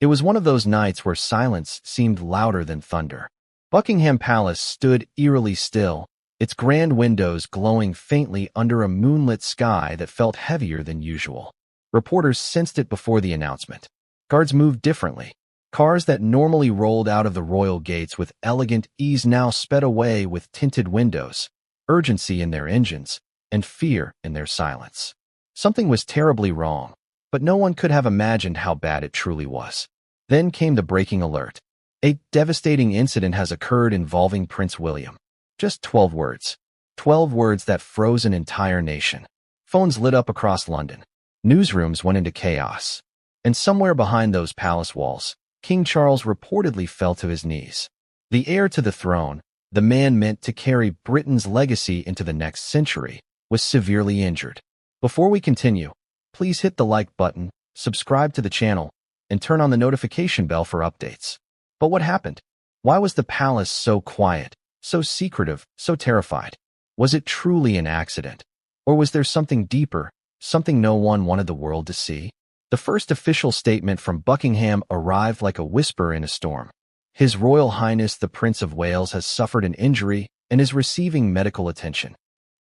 It was one of those nights where silence seemed louder than thunder. Buckingham Palace stood eerily still, its grand windows glowing faintly under a moonlit sky that felt heavier than usual. Reporters sensed it before the announcement. Guards moved differently. Cars that normally rolled out of the royal gates with elegant ease now sped away with tinted windows, urgency in their engines, and fear in their silence. Something was terribly wrong, but no one could have imagined how bad it truly was. Then came the breaking alert. A devastating incident has occurred involving Prince William. Just 12 words. 12 words that froze an entire nation. Phones lit up across London. Newsrooms went into chaos. And somewhere behind those palace walls, King Charles reportedly fell to his knees. The heir to the throne, the man meant to carry Britain's legacy into the next century, was severely injured. Before we continue, please hit the like button, subscribe to the channel, and turn on the notification bell for updates. But what happened? Why was the palace so quiet, so secretive, so terrified? Was it truly an accident? Or was there something deeper, something no one wanted the world to see? The first official statement from Buckingham arrived like a whisper in a storm. His Royal Highness the Prince of Wales has suffered an injury and is receiving medical attention.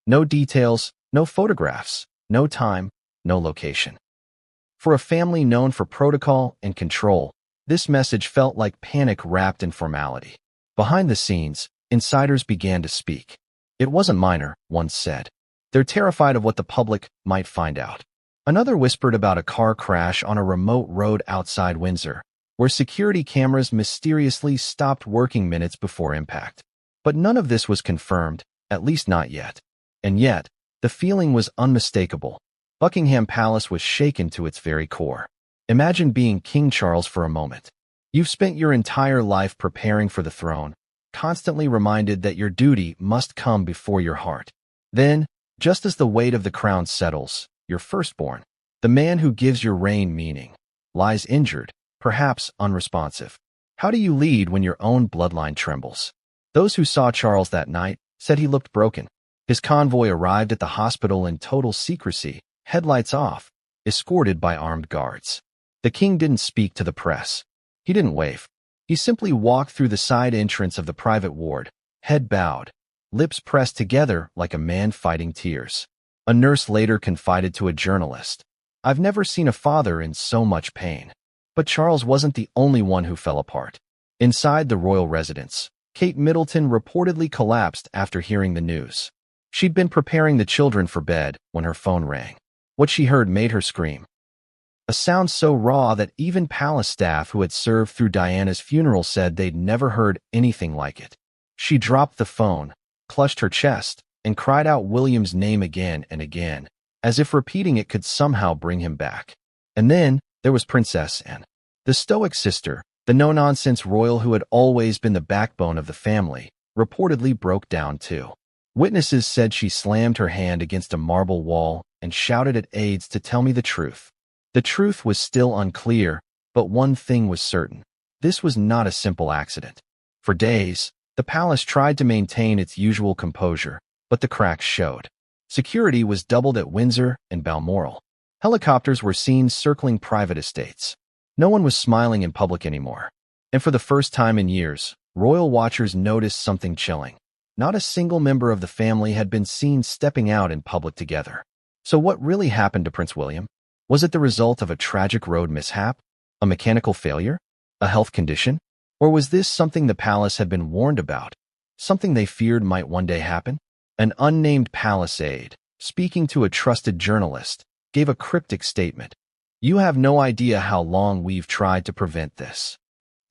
No details, no photographs, no time, no location. For a family known for protocol and control, this message felt like panic wrapped in formality. Behind the scenes, insiders began to speak. It wasn't minor, one said. They're terrified of what the public might find out. Another whispered about a car crash on a remote road outside Windsor, where security cameras mysteriously stopped working minutes before impact. But none of this was confirmed, at least not yet. And yet, the feeling was unmistakable. Buckingham Palace was shaken to its very core. Imagine being King Charles for a moment. You've spent your entire life preparing for the throne, constantly reminded that your duty must come before your heart. Then, just as the weight of the crown settles, your firstborn, the man who gives your reign meaning, lies injured, perhaps unresponsive. How do you lead when your own bloodline trembles? Those who saw Charles that night said he looked broken. His convoy arrived at the hospital in total secrecy, headlights off, escorted by armed guards. The king didn't speak to the press. He didn't wave. He simply walked through the side entrance of the private ward, head bowed, lips pressed together like a man fighting tears. A nurse later confided to a journalist, "I've never seen a father in so much pain." But Charles wasn't the only one who fell apart. Inside the royal residence, Kate Middleton reportedly collapsed after hearing the news. She'd been preparing the children for bed when her phone rang. What she heard made her scream. A sound so raw that even palace staff who had served through Diana's funeral said they'd never heard anything like it. She dropped the phone, clutched her chest, and cried out William's name again and again, as if repeating it could somehow bring him back. And then there was Princess Anne, the stoic sister, the no-nonsense royal who had always been the backbone of the family, reportedly broke down too. Witnesses said she slammed her hand against a marble wall and shouted at aides to tell me the truth. The truth was still unclear, but one thing was certain. This was not a simple accident. For days, the palace tried to maintain its usual composure, but the cracks showed. Security was doubled at Windsor and Balmoral. Helicopters were seen circling private estates. No one was smiling in public anymore. And for the first time in years, royal watchers noticed something chilling. Not a single member of the family had been seen stepping out in public together. So what really happened to Prince William? Was it the result of a tragic road mishap? A mechanical failure? A health condition? Or was this something the palace had been warned about? Something they feared might one day happen? An unnamed palace aide, speaking to a trusted journalist, gave a cryptic statement. "You have no idea how long we've tried to prevent this."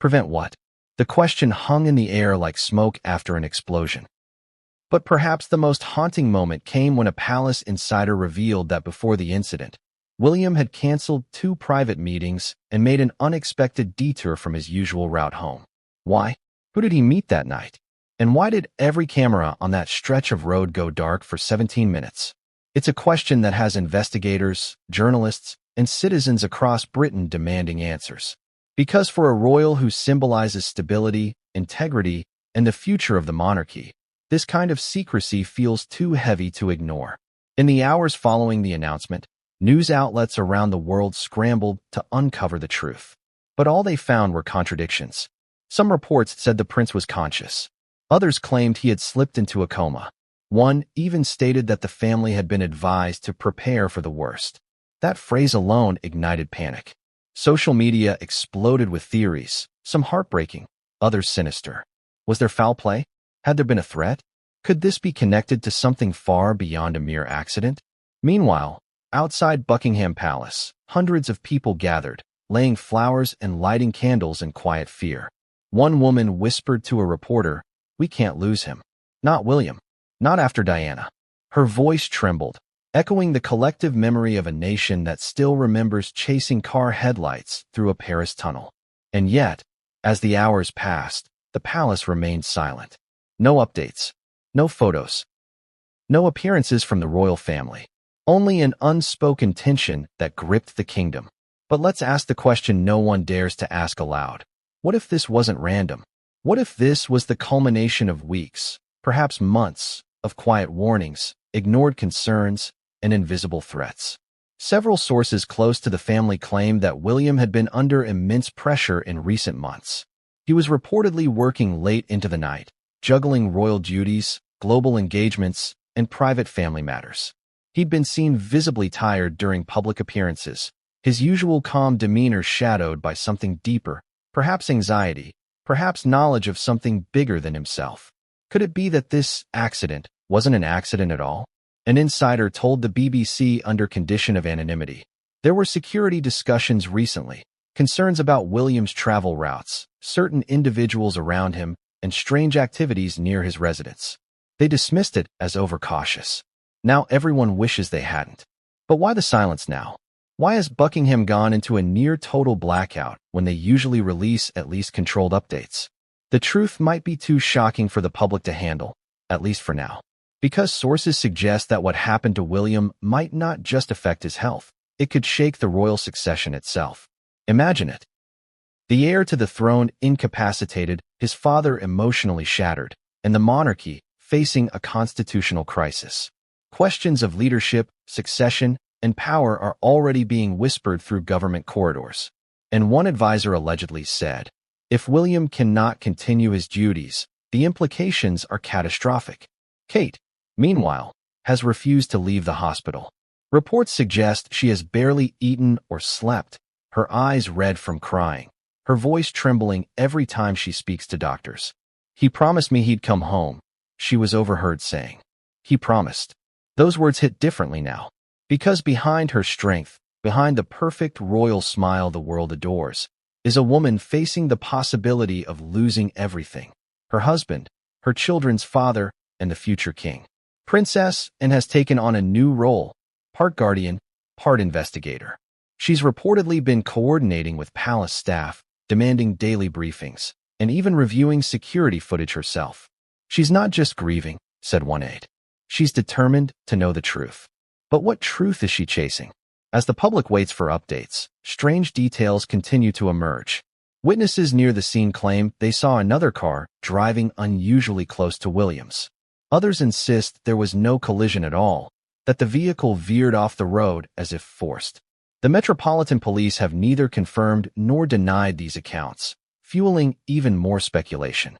Prevent what? The question hung in the air like smoke after an explosion. But perhaps the most haunting moment came when a palace insider revealed that before the incident, William had canceled 2 private meetings and made an unexpected detour from his usual route home. Why? Who did he meet that night? And why did every camera on that stretch of road go dark for 17 minutes? It's a question that has investigators, journalists, and citizens across Britain demanding answers. Because for a royal who symbolizes stability, integrity, and the future of the monarchy, this kind of secrecy feels too heavy to ignore. In the hours following the announcement, news outlets around the world scrambled to uncover the truth. But all they found were contradictions. Some reports said the prince was conscious. Others claimed he had slipped into a coma. One even stated that the family had been advised to prepare for the worst. That phrase alone ignited panic. Social media exploded with theories, some heartbreaking, others sinister. Was there foul play? Had there been a threat? Could this be connected to something far beyond a mere accident? Meanwhile, outside Buckingham Palace, hundreds of people gathered, laying flowers and lighting candles in quiet fear. One woman whispered to a reporter, "We can't lose him. Not William. Not after Diana." Her voice trembled, echoing the collective memory of a nation that still remembers chasing car headlights through a Paris tunnel. And yet, as the hours passed, the palace remained silent. No updates, no photos, no appearances from the royal family. Only an unspoken tension that gripped the kingdom. But let's ask the question no one dares to ask aloud. What if this wasn't random? What if this was the culmination of weeks, perhaps months, of quiet warnings, ignored concerns, and invisible threats? Several sources close to the family claimed that William had been under immense pressure in recent months. He was reportedly working late into the night, juggling royal duties, global engagements, and private family matters. He'd been seen visibly tired during public appearances, his usual calm demeanor shadowed by something deeper, perhaps anxiety, perhaps knowledge of something bigger than himself. Could it be that this accident wasn't an accident at all? An insider told the BBC under condition of anonymity. There were security discussions recently, concerns about William's travel routes, certain individuals around him, and strange activities near his residence. They dismissed it as overcautious. Now everyone wishes they hadn't. But why the silence now? Why has Buckingham gone into a near-total blackout when they usually release at least controlled updates? The truth might be too shocking for the public to handle, at least for now. Because sources suggest that what happened to William might not just affect his health, it could shake the royal succession itself. Imagine it. The heir to the throne incapacitated, his father emotionally shattered, and the monarchy facing a constitutional crisis. Questions of leadership, succession, and power are already being whispered through government corridors. And one advisor allegedly said, if William cannot continue his duties, the implications are catastrophic. Kate, meanwhile, has refused to leave the hospital. Reports suggest she has barely eaten or slept, her eyes red from crying, her voice trembling every time she speaks to doctors. He promised me he'd come home, she was overheard saying. He promised. Those words hit differently now. Because behind her strength, behind the perfect royal smile the world adores, is a woman facing the possibility of losing everything. Her husband, her children's father, and the future king. Princess, and has taken on a new role, part guardian, part investigator. She's reportedly been coordinating with palace staff, demanding daily briefings, and even reviewing security footage herself. She's not just grieving, said one aide. She's determined to know the truth. But what truth is she chasing? As the public waits for updates, strange details continue to emerge. Witnesses near the scene claim they saw another car driving unusually close to William's. Others insist there was no collision at all, that the vehicle veered off the road as if forced. The Metropolitan Police have neither confirmed nor denied these accounts, fueling even more speculation.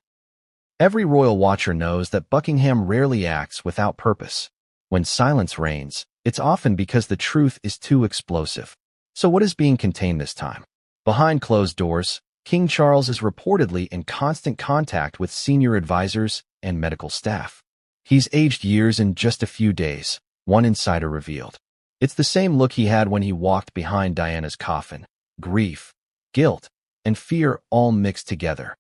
Every royal watcher knows that Buckingham rarely acts without purpose. When silence reigns, it's often because the truth is too explosive. So what is being contained this time? Behind closed doors, King Charles is reportedly in constant contact with senior advisors and medical staff. He's aged years in just a few days, one insider revealed. It's the same look he had when he walked behind Diana's coffin. Grief, guilt, and fear all mixed together.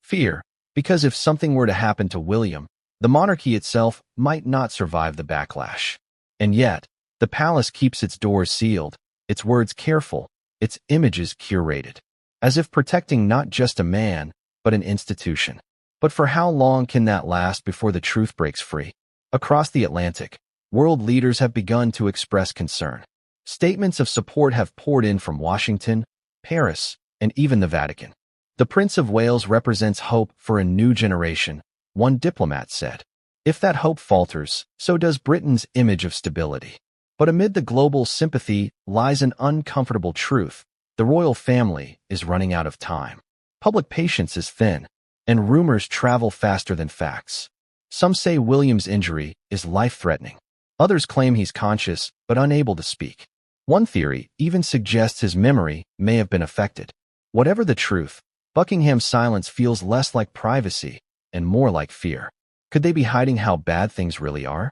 Fear, because if something were to happen to William, the monarchy itself might not survive the backlash. And yet, the palace keeps its doors sealed, its words careful, its images curated, as if protecting not just a man, but an institution. But for how long can that last before the truth breaks free? Across the Atlantic, world leaders have begun to express concern. Statements of support have poured in from Washington, Paris, and even the Vatican. The Prince of Wales represents hope for a new generation, one diplomat said. If that hope falters, so does Britain's image of stability. But amid the global sympathy lies an uncomfortable truth. The The royal family is running out of time. Public patience is thin, and rumors travel faster than facts. Some say William's injury is life-threatening. Others claim he's conscious but unable to speak. One theory even suggests his memory may have been affected. Whatever the truth, Buckingham's silence feels less like privacy and more like fear. Could they be hiding how bad things really are?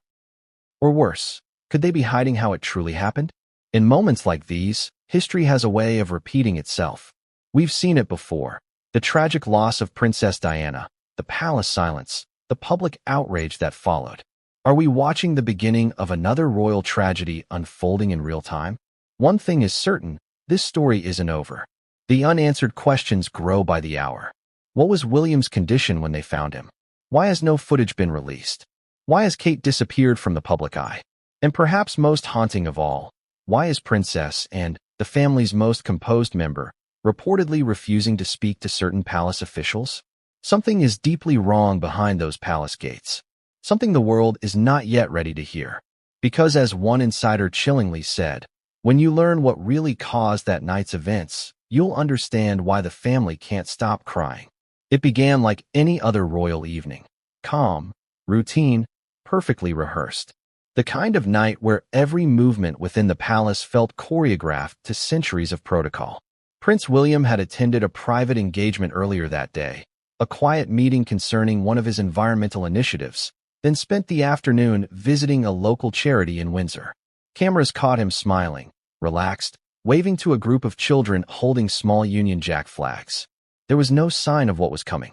Or worse, could they be hiding how it truly happened? In moments like these, history has a way of repeating itself. We've seen it before. The tragic loss of Princess Diana, the palace silence, the public outrage that followed. Are we watching the beginning of another royal tragedy unfolding in real time? One thing is certain, this story isn't over. The unanswered questions grow by the hour. What was William's condition when they found him? Why has no footage been released? Why has Kate disappeared from the public eye? And perhaps most haunting of all, why is Princess and the family's most composed member reportedly refusing to speak to certain palace officials? Something is deeply wrong behind those palace gates. Something the world is not yet ready to hear. Because as one insider chillingly said, when you learn what really caused that night's events, you'll understand why the family can't stop crying. It began like any other royal evening. Calm, routine, perfectly rehearsed. The kind of night where every movement within the palace felt choreographed to centuries of protocol. Prince William had attended a private engagement earlier that day, a quiet meeting concerning one of his environmental initiatives, then spent the afternoon visiting a local charity in Windsor. Cameras caught him smiling, relaxed, waving to a group of children holding small Union Jack flags. There was no sign of what was coming.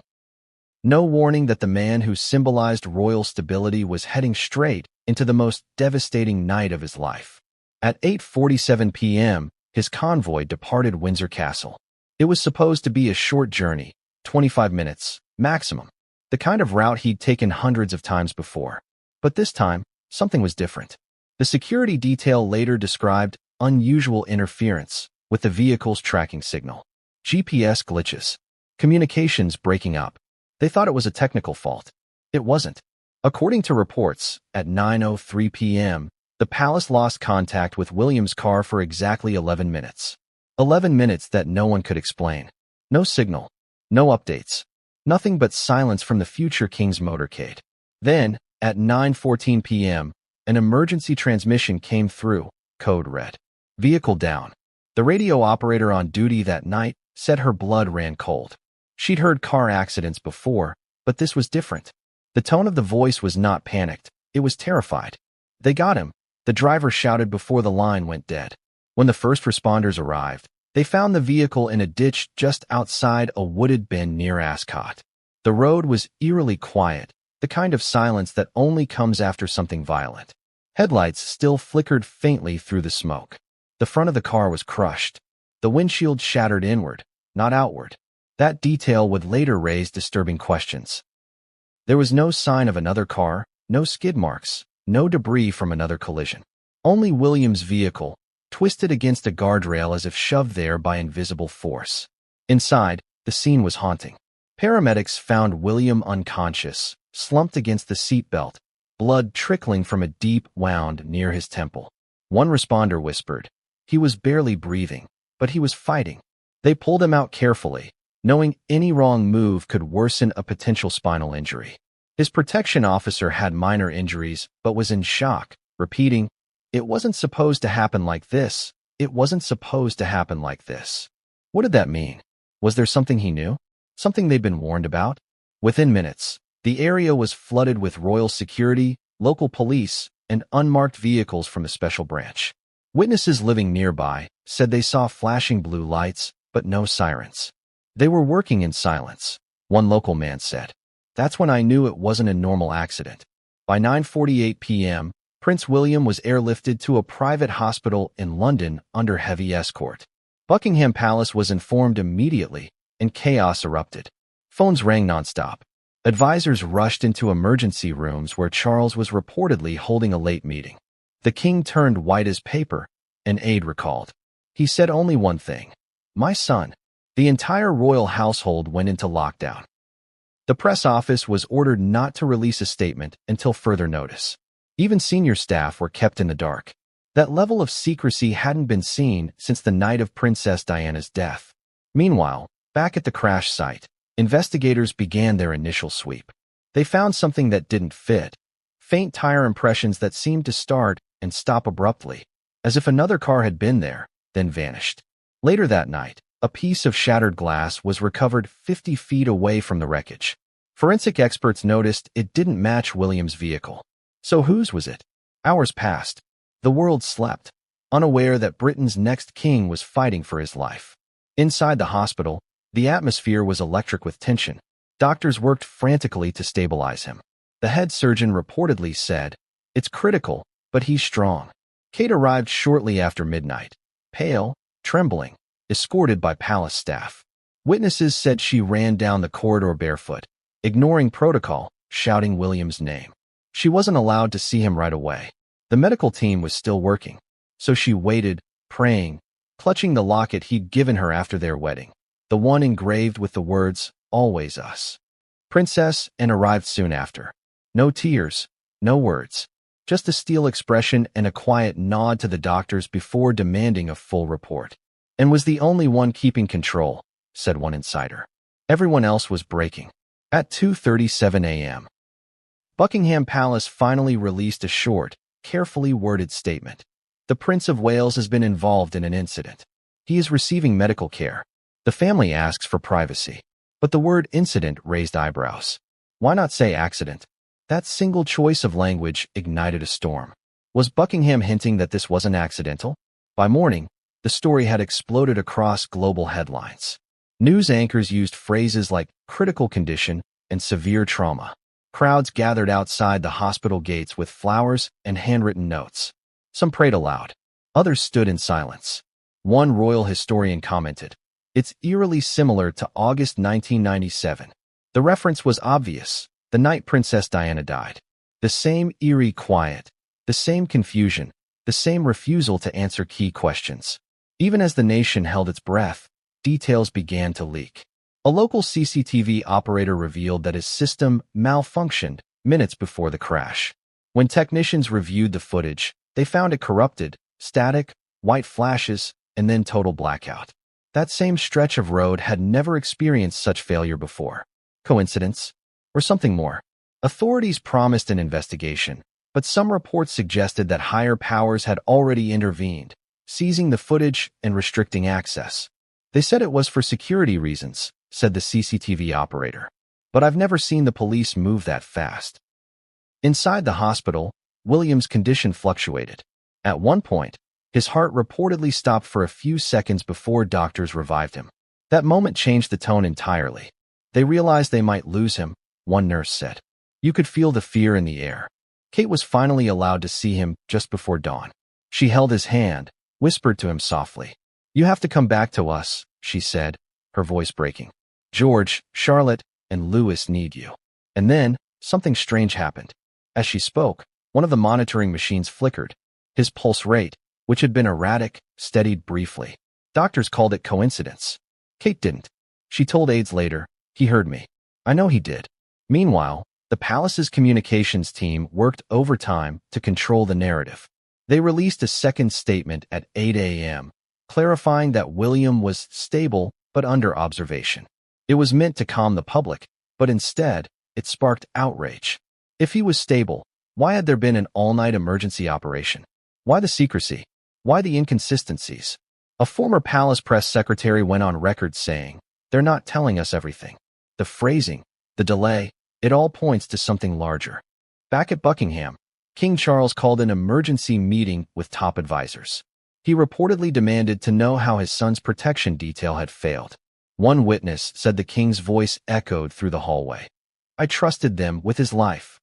No warning that the man who symbolized royal stability was heading straight into the most devastating night of his life. At 8:47 p.m., his convoy departed Windsor Castle. It was supposed to be a short journey, 25 minutes, maximum. The kind of route he'd taken hundreds of times before. But this time, something was different. The security detail later described unusual interference with the vehicle's tracking signal. GPS glitches. Communications breaking up. They thought it was a technical fault. It wasn't. According to reports, at 9:03 p.m., the palace lost contact with William's car for exactly 11 minutes. 11 minutes that no one could explain. No signal. No updates. Nothing but silence from the future king's motorcade. Then, at 9:14 p.m., an emergency transmission came through, code red. Vehicle down. The radio operator on duty that night said her blood ran cold. She'd heard car accidents before, but this was different. The tone of the voice was not panicked, it was terrified. They got him, the driver shouted before the line went dead. When the first responders arrived, they found the vehicle in a ditch just outside a wooded bend near Ascot. The road was eerily quiet, the kind of silence that only comes after something violent. Headlights still flickered faintly through the smoke. The front of the car was crushed. The windshield shattered inward, not outward. That detail would later raise disturbing questions. There was no sign of another car, no skid marks, no debris from another collision. Only William's vehicle, twisted against a guardrail as if shoved there by invisible force. Inside, the scene was haunting. Paramedics found William unconscious, slumped against the seatbelt, blood trickling from a deep wound near his temple. One responder whispered, he was barely breathing, but he was fighting. They pulled him out carefully, knowing any wrong move could worsen a potential spinal injury. His protection officer had minor injuries, but was in shock, repeating, "It wasn't supposed to happen like this. It wasn't supposed to happen like this." What did that mean? Was there something he knew? Something they'd been warned about? Within minutes, the area was flooded with royal security, local police, and unmarked vehicles from the special branch. Witnesses living nearby said they saw flashing blue lights, but no sirens. They were working in silence, one local man said. That's when I knew it wasn't a normal accident. By 9:48 p.m., Prince William was airlifted to a private hospital in London under heavy escort. Buckingham Palace was informed immediately, and chaos erupted. Phones rang nonstop. Advisors rushed into emergency rooms where Charles was reportedly holding a late meeting. The king turned white as paper, an aide recalled. He said only one thing. My son. The entire royal household went into lockdown. The press office was ordered not to release a statement until further notice. Even senior staff were kept in the dark. That level of secrecy hadn't been seen since the night of Princess Diana's death. Meanwhile, back at the crash site, investigators began their initial sweep. They found something that didn't fit. Faint tire impressions that seemed to start and stop abruptly, as if another car had been there, then vanished. Later that night, a piece of shattered glass was recovered 50 feet away from the wreckage. Forensic experts noticed it didn't match William's vehicle. So whose was it? Hours passed. The world slept, unaware that Britain's next king was fighting for his life. Inside the hospital, the atmosphere was electric with tension. Doctors worked frantically to stabilize him. The head surgeon reportedly said, "It's critical, but he's strong." Kate arrived shortly after midnight, pale, trembling, escorted by palace staff. Witnesses said she ran down the corridor barefoot, ignoring protocol, shouting William's name. She wasn't allowed to see him right away. The medical team was still working, so she waited, praying, clutching the locket he'd given her after their wedding, the one engraved with the words, "Always us." Princess Anne arrived soon after. No tears, no words, just a steel expression and a quiet nod to the doctors before demanding a full report. And was the only one keeping control, said one insider. Everyone else was breaking. At 2:37 a.m., Buckingham Palace finally released a short, carefully worded statement. The Prince of Wales has been involved in an incident. He is receiving medical care. The family asks for privacy. But the word incident raised eyebrows. Why not say accident? That single choice of language ignited a storm. Was Buckingham hinting that this wasn't accidental? By morning, the story had exploded across global headlines. News anchors used phrases like critical condition and severe trauma. Crowds gathered outside the hospital gates with flowers and handwritten notes. Some prayed aloud. Others stood in silence. One royal historian commented, "It's eerily similar to August 1997. The reference was obvious. The night Princess Diana died. The same eerie quiet, the same confusion, the same refusal to answer key questions. Even as the nation held its breath, details began to leak. A local CCTV operator revealed that his system malfunctioned minutes before the crash. When technicians reviewed the footage, they found it corrupted, static, white flashes, and then total blackout. That same stretch of road had never experienced such failure before. Coincidence? Or something more? Authorities promised an investigation, but some reports suggested that higher powers had already intervened, seizing the footage and restricting access. They said it was for security reasons, said the CCTV operator. But I've never seen the police move that fast. Inside the hospital, William's condition fluctuated. At one point, his heart reportedly stopped for a few seconds before doctors revived him. That moment changed the tone entirely. They realized they might lose him, one nurse said. You could feel the fear in the air. Kate was finally allowed to see him just before dawn. She held his hand, whispered to him softly. "You have to come back to us," she said, her voice breaking. "George, Charlotte, and Louis need you." And then, something strange happened. As she spoke, one of the monitoring machines flickered. His pulse rate, which had been erratic, steadied briefly. Doctors called it coincidence. Kate didn't. She told aides later, "He heard me. I know he did." Meanwhile, the palace's communications team worked overtime to control the narrative. They released a second statement at 8 a.m., clarifying that William was stable but under observation. It was meant to calm the public, but instead, it sparked outrage. If he was stable, why had there been an all-night emergency operation? Why the secrecy? Why the inconsistencies? A former palace press secretary went on record saying, "They're not telling us everything." The phrasing, the delay, it all points to something larger. Back at Buckingham, King Charles called an emergency meeting with top advisors. He reportedly demanded to know how his son's protection detail had failed. One witness said the king's voice echoed through the hallway. "I trusted them with his life."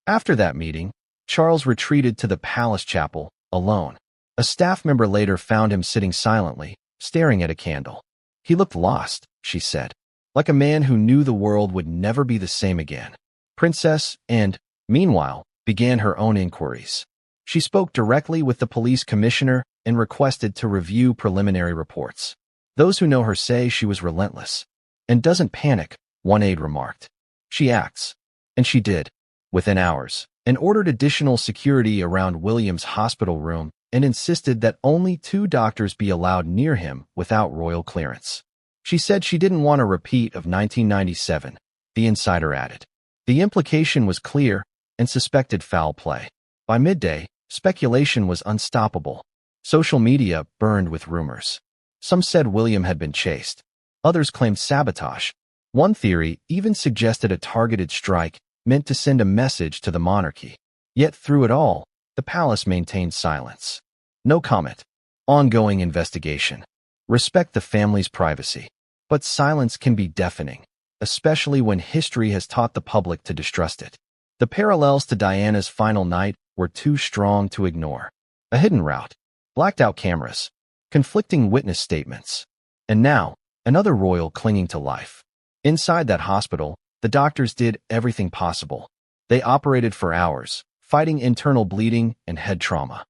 After that meeting, Charles retreated to the palace chapel, alone. A staff member later found him sitting silently, staring at a candle. He looked lost, she said, like a man who knew the world would never be the same again. Princess Anne, meanwhile, began her own inquiries. She spoke directly with the police commissioner and requested to review preliminary reports. Those who know her say she was relentless. "And doesn't panic," one aide remarked. "She acts." And she did. Within hours, and ordered additional security around William's hospital room and insisted that only 2 doctors be allowed near him without royal clearance. She said she didn't want a repeat of 1997, the insider added. The implication was clear and suspected foul play. By midday, speculation was unstoppable. Social media burned with rumors. Some said William had been chased. Others claimed sabotage. One theory even suggested a targeted strike meant to send a message to the monarchy. Yet through it all, the palace maintained silence. No comment. Ongoing investigation. Respect the family's privacy. But silence can be deafening, especially when history has taught the public to distrust it. The parallels to Diana's final night were too strong to ignore. A hidden route, blacked-out cameras, conflicting witness statements, and now, another royal clinging to life. Inside that hospital, the doctors did everything possible. They operated for hours, fighting internal bleeding and head trauma.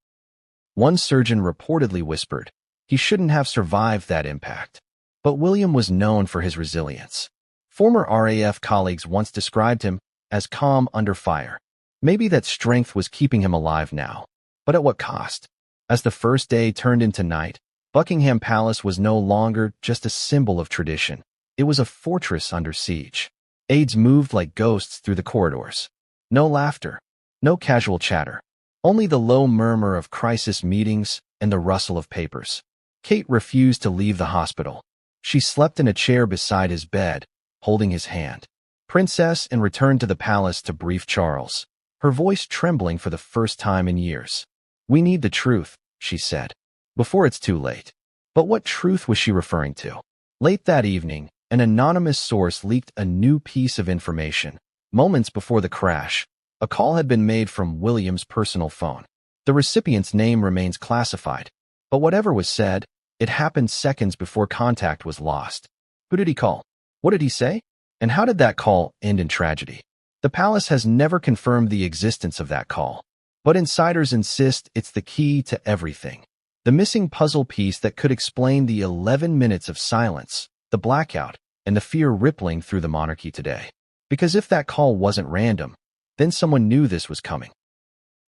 One surgeon reportedly whispered, he shouldn't have survived that impact. But William was known for his resilience. Former RAF colleagues once described him as calm under fire. Maybe that strength was keeping him alive now. But at what cost? As the first day turned into night, Buckingham Palace was no longer just a symbol of tradition. It was a fortress under siege. Aides moved like ghosts through the corridors. No laughter, no casual chatter, only the low murmur of crisis meetings and the rustle of papers. Kate refused to leave the hospital. She slept in a chair beside his bed, holding his hand. Princess and returned to the palace to brief Charles, her voice trembling for the first time in years. We need the truth, she said, before it's too late. But what truth was she referring to? Late that evening, an anonymous source leaked a new piece of information. Moments before the crash, a call had been made from William's personal phone. The recipient's name remains classified, but whatever was said, it happened seconds before contact was lost. Who did he call? What did he say? And how did that call end in tragedy? The palace has never confirmed the existence of that call, but insiders insist it's the key to everything. The missing puzzle piece that could explain the 11 minutes of silence, the blackout, and the fear rippling through the monarchy today. Because if that call wasn't random, then someone knew this was coming.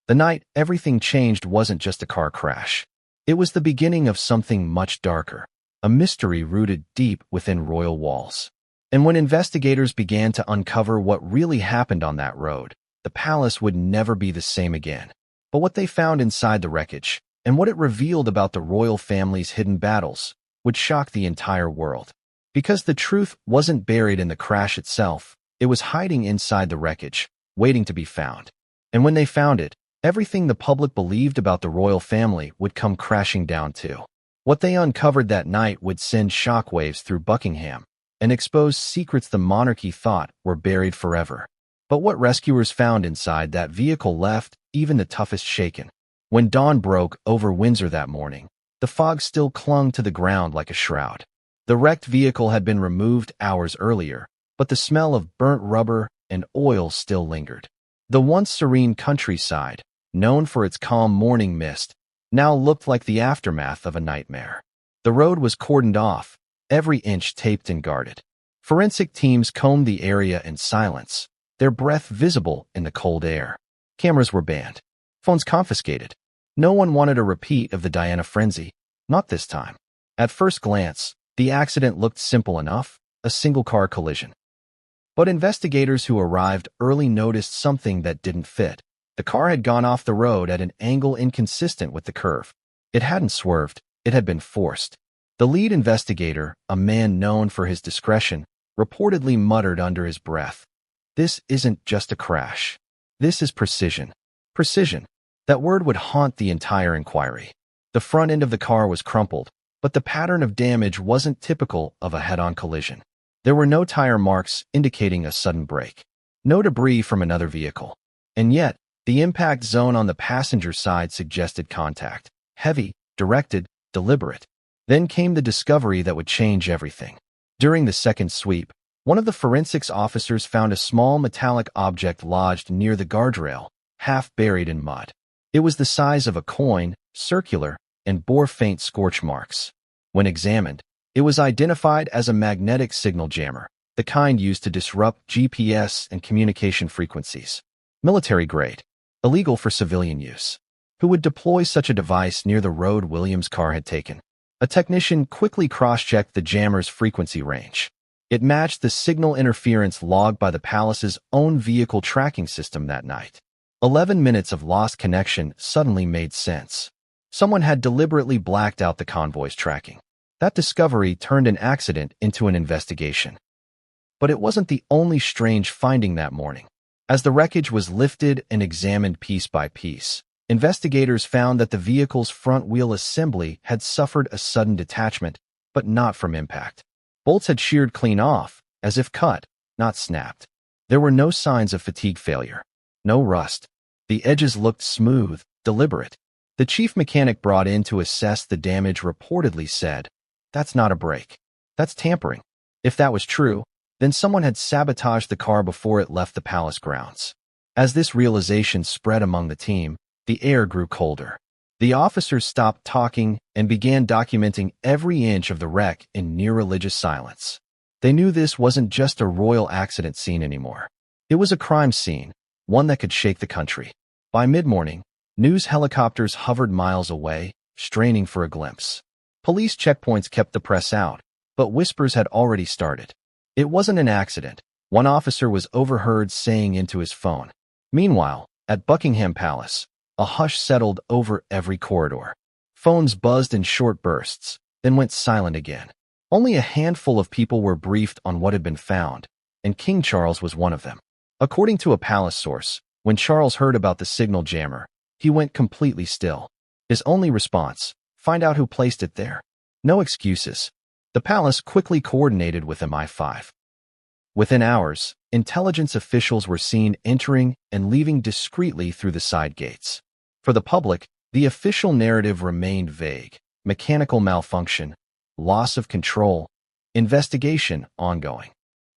The night everything changed wasn't just a car crash. It was the beginning of something much darker, a mystery rooted deep within royal walls. And when investigators began to uncover what really happened on that road, the palace would never be the same again. But what they found inside the wreckage, and what it revealed about the royal family's hidden battles, would shock the entire world. Because the truth wasn't buried in the crash itself, it was hiding inside the wreckage, waiting to be found. And when they found it, everything the public believed about the royal family would come crashing down too. What they uncovered that night would send shockwaves through Buckingham and expose secrets the monarchy thought were buried forever. But what rescuers found inside that vehicle left even the toughest shaken. When dawn broke over Windsor that morning, the fog still clung to the ground like a shroud. The wrecked vehicle had been removed hours earlier, but the smell of burnt rubber and oil still lingered. The once serene countryside, known for its calm morning mist, now looked like the aftermath of a nightmare. The road was cordoned off, every inch taped and guarded. Forensic teams combed the area in silence, their breath visible in the cold air. Cameras were banned. Phones confiscated. No one wanted a repeat of the Diana frenzy, not this time. At first glance, the accident looked simple enough, a single-car collision. But investigators who arrived early noticed something that didn't fit. The car had gone off the road at an angle inconsistent with the curve. It hadn't swerved, it had been forced. The lead investigator, a man known for his discretion, reportedly muttered under his breath, "This isn't just a crash. This is precision." Precision. That word would haunt the entire inquiry. The front end of the car was crumpled, but the pattern of damage wasn't typical of a head-on collision. There were no tire marks indicating a sudden break, no debris from another vehicle. And yet, the impact zone on the passenger side suggested contact. Heavy, directed, deliberate. Then came the discovery that would change everything. During the second sweep, one of the forensics officers found a small metallic object lodged near the guardrail, half buried in mud. It was the size of a coin, circular, and bore faint scorch marks. When examined, it was identified as a magnetic signal jammer, the kind used to disrupt GPS and communication frequencies. Military grade. illegal for civilian use. Who would deploy such a device near the road Williams' car had taken? A technician quickly cross-checked the jammer's frequency range. It matched the signal interference logged by the palace's own vehicle tracking system that night. 11 minutes of lost connection suddenly made sense. Someone had deliberately blacked out the convoy's tracking. That discovery turned an accident into an investigation. But it wasn't the only strange finding that morning. As the wreckage was lifted and examined piece by piece, investigators found that the vehicle's front wheel assembly had suffered a sudden detachment, but not from impact. Bolts had sheared clean off, as if cut, not snapped. There were no signs of fatigue failure. No rust. The edges looked smooth, deliberate. The chief mechanic brought in to assess the damage reportedly said, "That's not a break. That's tampering." If that was true, then someone had sabotaged the car before it left the palace grounds. As this realization spread among the team, the air grew colder. The officers stopped talking and began documenting every inch of the wreck in near-religious silence. They knew this wasn't just a royal accident scene anymore. It was a crime scene, one that could shake the country. By mid-morning, news helicopters hovered miles away, straining for a glimpse. Police checkpoints kept the press out, but whispers had already started. It wasn't an accident, one officer was overheard saying into his phone. Meanwhile, at Buckingham Palace, a hush settled over every corridor. Phones buzzed in short bursts, then went silent again. Only a handful of people were briefed on what had been found, and King Charles was one of them. According to a palace source, when Charles heard about the signal jammer, he went completely still. His only response, find out who placed it there. No excuses. The palace quickly coordinated with MI5. Within hours, intelligence officials were seen entering and leaving discreetly through the side gates. For the public, the official narrative remained vague. Mechanical malfunction, loss of control, investigation ongoing.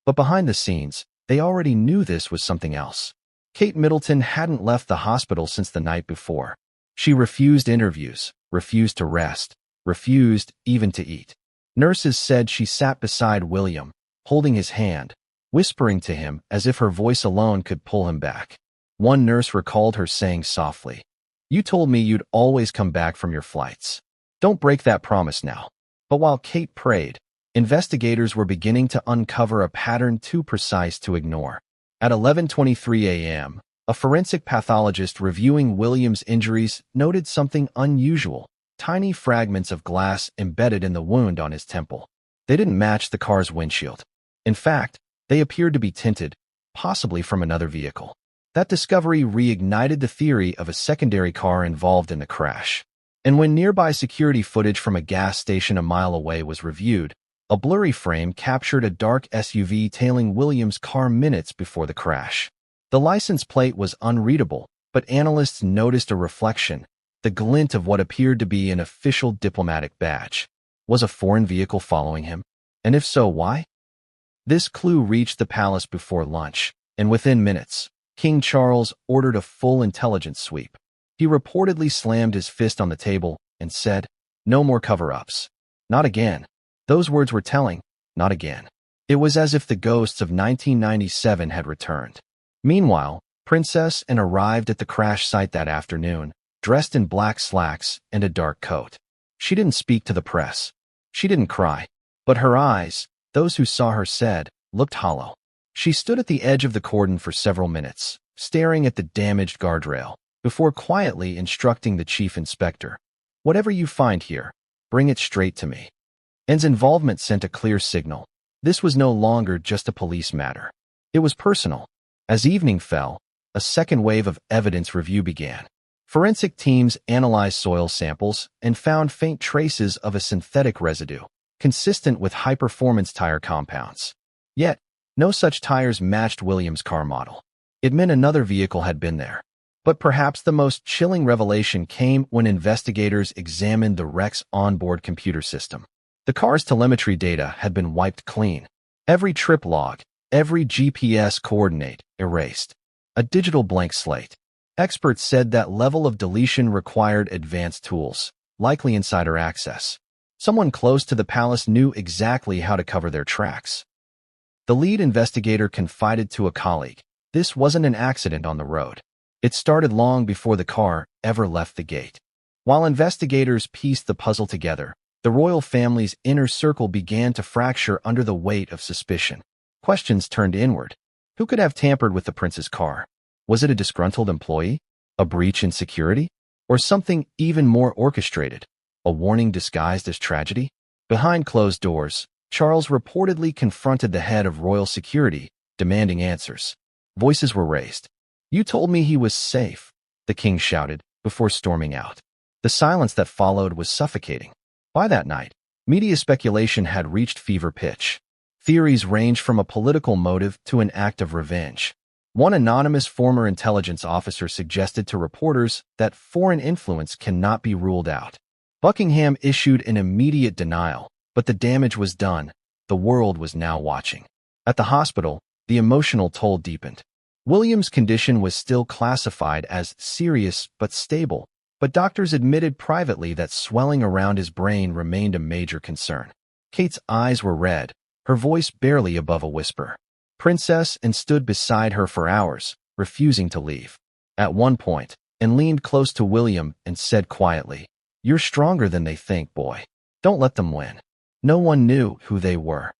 But behind the scenes, they already knew this was something else. Kate Middleton hadn't left the hospital since the night before. She refused interviews, refused to rest, refused even to eat. Nurses said she sat beside William, holding his hand, whispering to him as if her voice alone could pull him back. One nurse recalled her saying softly, "You told me you'd always come back from your flights. Don't break that promise now." But while Kate prayed, investigators were beginning to uncover a pattern too precise to ignore. At 11:23 a.m., a forensic pathologist reviewing William's injuries noted something unusual: tiny fragments of glass embedded in the wound on his temple. They didn't match the car's windshield. In fact, they appeared to be tinted, possibly from another vehicle. That discovery reignited the theory of a secondary car involved in the crash. And when nearby security footage from a gas station a mile away was reviewed, a blurry frame captured a dark SUV tailing Williams' car minutes before the crash. The license plate was unreadable, but analysts noticed a reflection, the glint of what appeared to be an official diplomatic badge. Was a foreign vehicle following him? And if so, why? This clue reached the palace before lunch, and within minutes, King Charles ordered a full intelligence sweep. He reportedly slammed his fist on the table and said, "No more cover-ups. Not again." Those words were telling, not again. It was as if the ghosts of 1997 had returned. Meanwhile, Princess Anne arrived at the crash site that afternoon, dressed in black slacks and a dark coat. She didn't speak to the press. She didn't cry. But her eyes, those who saw her said, looked hollow. She stood at the edge of the cordon for several minutes, staring at the damaged guardrail, before quietly instructing the chief inspector, "Whatever you find here, bring it straight to me." Anne's involvement sent a clear signal. This was no longer just a police matter. It was personal. As evening fell, a second wave of evidence review began. Forensic teams analyzed soil samples and found faint traces of a synthetic residue, consistent with high-performance tire compounds. Yet, no such tires matched Williams' car model. It meant another vehicle had been there. But perhaps the most chilling revelation came when investigators examined the wreck's onboard computer system. The car's telemetry data had been wiped clean. Every trip log, every GPS coordinate erased. A digital blank slate. Experts said that level of deletion required advanced tools, likely insider access. Someone close to the palace knew exactly how to cover their tracks. The lead investigator confided to a colleague, "This wasn't an accident on the road. It started long before the car ever left the gate. While investigators pieced the puzzle together, the royal family's inner circle began to fracture under the weight of suspicion. Questions turned inward. Who could have tampered with the prince's car? Was it a disgruntled employee? A breach in security? Or something even more orchestrated? A warning disguised as tragedy? Behind closed doors, Charles reportedly confronted the head of royal security, demanding answers. Voices were raised. "You told me he was safe," the king shouted, before storming out. The silence that followed was suffocating. By that night, media speculation had reached fever pitch. Theories ranged from a political motive to an act of revenge. One anonymous former intelligence officer suggested to reporters that foreign influence cannot be ruled out. Buckingham issued an immediate denial, but the damage was done. The world was now watching. At the hospital, the emotional toll deepened. William's condition was still classified as serious but stable, but doctors admitted privately that swelling around his brain remained a major concern. Kate's eyes were red, her voice barely above a whisper. Princess and stood beside her for hours, refusing to leave. At one point, and leaned close to William and said quietly, "You're stronger than they think, boy. Don't let them win." No one knew who they were.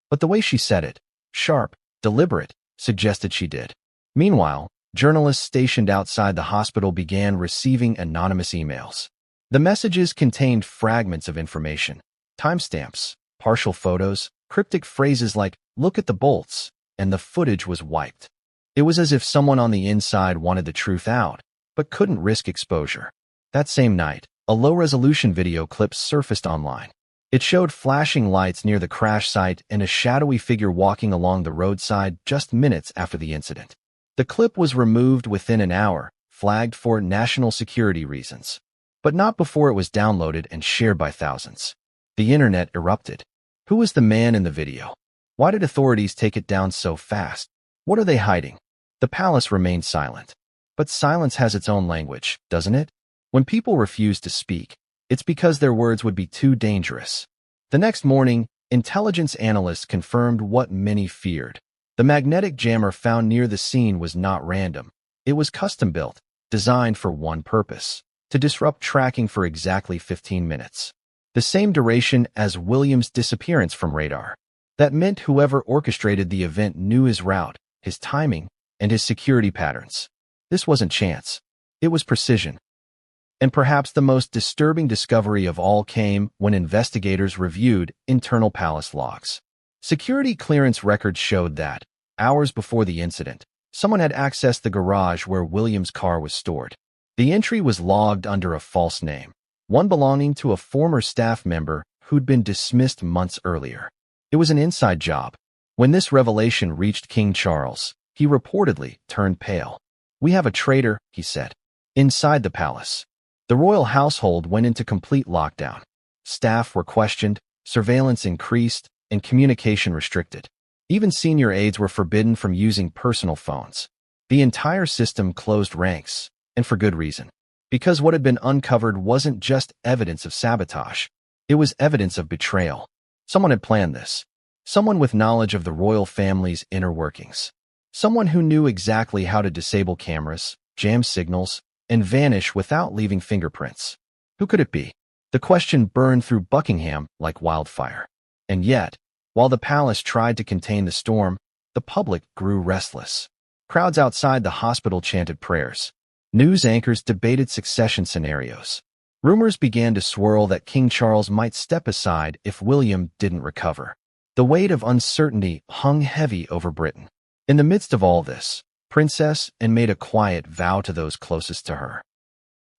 But the way she said it, sharp, deliberate, suggested she did. Meanwhile, journalists stationed outside the hospital began receiving anonymous emails. The messages contained fragments of information, timestamps, partial photos, cryptic phrases like, "Look at the bolts," and the footage was wiped. It was as if someone on the inside wanted the truth out, but couldn't risk exposure. That same night, a low-resolution video clip surfaced online. It showed flashing lights near the crash site and a shadowy figure walking along the roadside just minutes after the incident. The clip was removed within an hour, flagged for national security reasons. But not before it was downloaded and shared by thousands. The internet erupted. Who was the man in the video? Why did authorities take it down so fast? What are they hiding? The palace remained silent. But silence has its own language, doesn't it? When people refuse to speak, it's because their words would be too dangerous. The next morning, intelligence analysts confirmed what many feared. The magnetic jammer found near the scene was not random. It was custom-built, designed for one purpose: to disrupt tracking for exactly 15 minutes. The same duration as William's disappearance from radar. That meant whoever orchestrated the event knew his route, his timing, and his security patterns. This wasn't chance. It was precision. And perhaps the most disturbing discovery of all came when investigators reviewed internal palace logs. Security clearance records showed that, hours before the incident, someone had accessed the garage where William's car was stored. The entry was logged under a false name, one belonging to a former staff member who'd been dismissed months earlier. It was an inside job. When this revelation reached King Charles, he reportedly turned pale. "We have a traitor," he said. Inside the palace, the royal household went into complete lockdown. Staff were questioned, surveillance increased, and communication restricted. Even senior aides were forbidden from using personal phones. The entire system closed ranks, and for good reason. Because what had been uncovered wasn't just evidence of sabotage. It was evidence of betrayal. Someone had planned this. Someone with knowledge of the royal family's inner workings. Someone who knew exactly how to disable cameras, jam signals, and vanish without leaving fingerprints. Who could it be? The question burned through Buckingham like wildfire. And yet, while the palace tried to contain the storm, the public grew restless. Crowds outside the hospital chanted prayers. News anchors debated succession scenarios. Rumors began to swirl that King Charles might step aside if William didn't recover. The weight of uncertainty hung heavy over Britain. In the midst of all this, Princess Anne made a quiet vow to those closest to her.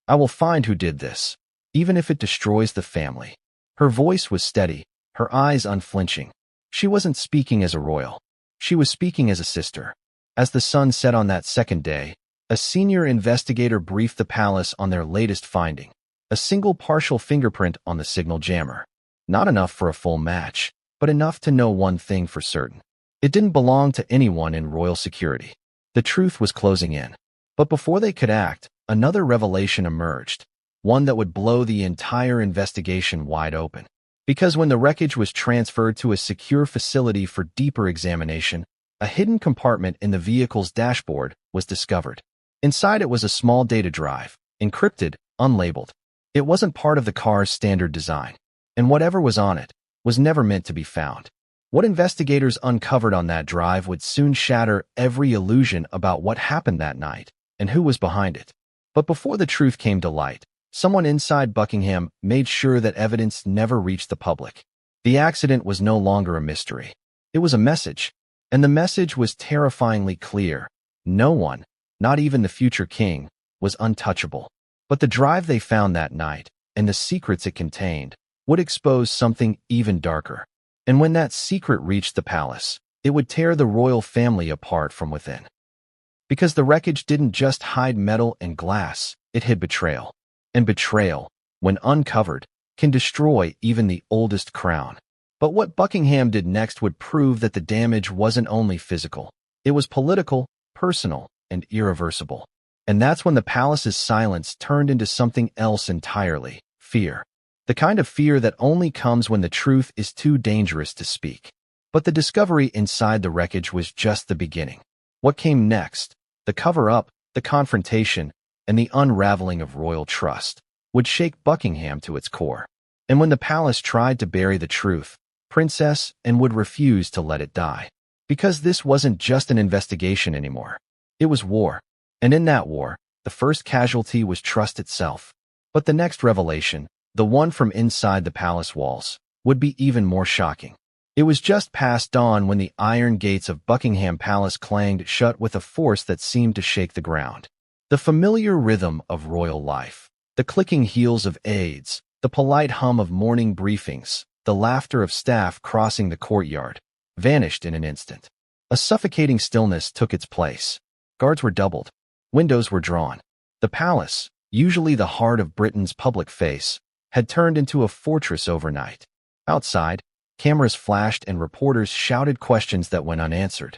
"I will find who did this, even if it destroys the family." Her voice was steady, her eyes unflinching. She wasn't speaking as a royal. She was speaking as a sister. As the sun set on that second day, a senior investigator briefed the palace on their latest finding: a single partial fingerprint on the signal jammer. Not enough for a full match, but enough to know one thing for certain. It didn't belong to anyone in royal security. The truth was closing in. But before they could act, another revelation emerged, one that would blow the entire investigation wide open. Because when the wreckage was transferred to a secure facility for deeper examination, a hidden compartment in the vehicle's dashboard was discovered. Inside it was a small data drive, encrypted, unlabeled. It wasn't part of the car's standard design, and whatever was on it was never meant to be found. What investigators uncovered on that drive would soon shatter every illusion about what happened that night and who was behind it. But before the truth came to light, someone inside Buckingham made sure that evidence never reached the public. The accident was no longer a mystery. It was a message, and the message was terrifyingly clear. No one, not even the future king, was untouchable. But the drive they found that night, and the secrets it contained, would expose something even darker. And when that secret reached the palace, it would tear the royal family apart from within. Because the wreckage didn't just hide metal and glass, it hid betrayal. And betrayal, when uncovered, can destroy even the oldest crown. But what Buckingham did next would prove that the damage wasn't only physical. It was political, personal, and irreversible. And that's when the palace's silence turned into something else entirely: fear. The kind of fear that only comes when the truth is too dangerous to speak. But the discovery inside the wreckage was just the beginning. What came next, the cover-up, the confrontation, and the unraveling of royal trust, would shake Buckingham to its core. And when the palace tried to bury the truth, Princess Anne would refuse to let it die. Because this wasn't just an investigation anymore. It was war. And in that war, the first casualty was trust itself. But the next revelation, the one from inside the palace walls, would be even more shocking. It was just past dawn when the iron gates of Buckingham Palace clanged shut with a force that seemed to shake the ground. The familiar rhythm of royal life, the clicking heels of aides, the polite hum of morning briefings, the laughter of staff crossing the courtyard, vanished in an instant. A suffocating stillness took its place. Guards were doubled. Windows were drawn. The palace, usually the heart of Britain's public face, had turned into a fortress overnight. Outside, cameras flashed and reporters shouted questions that went unanswered.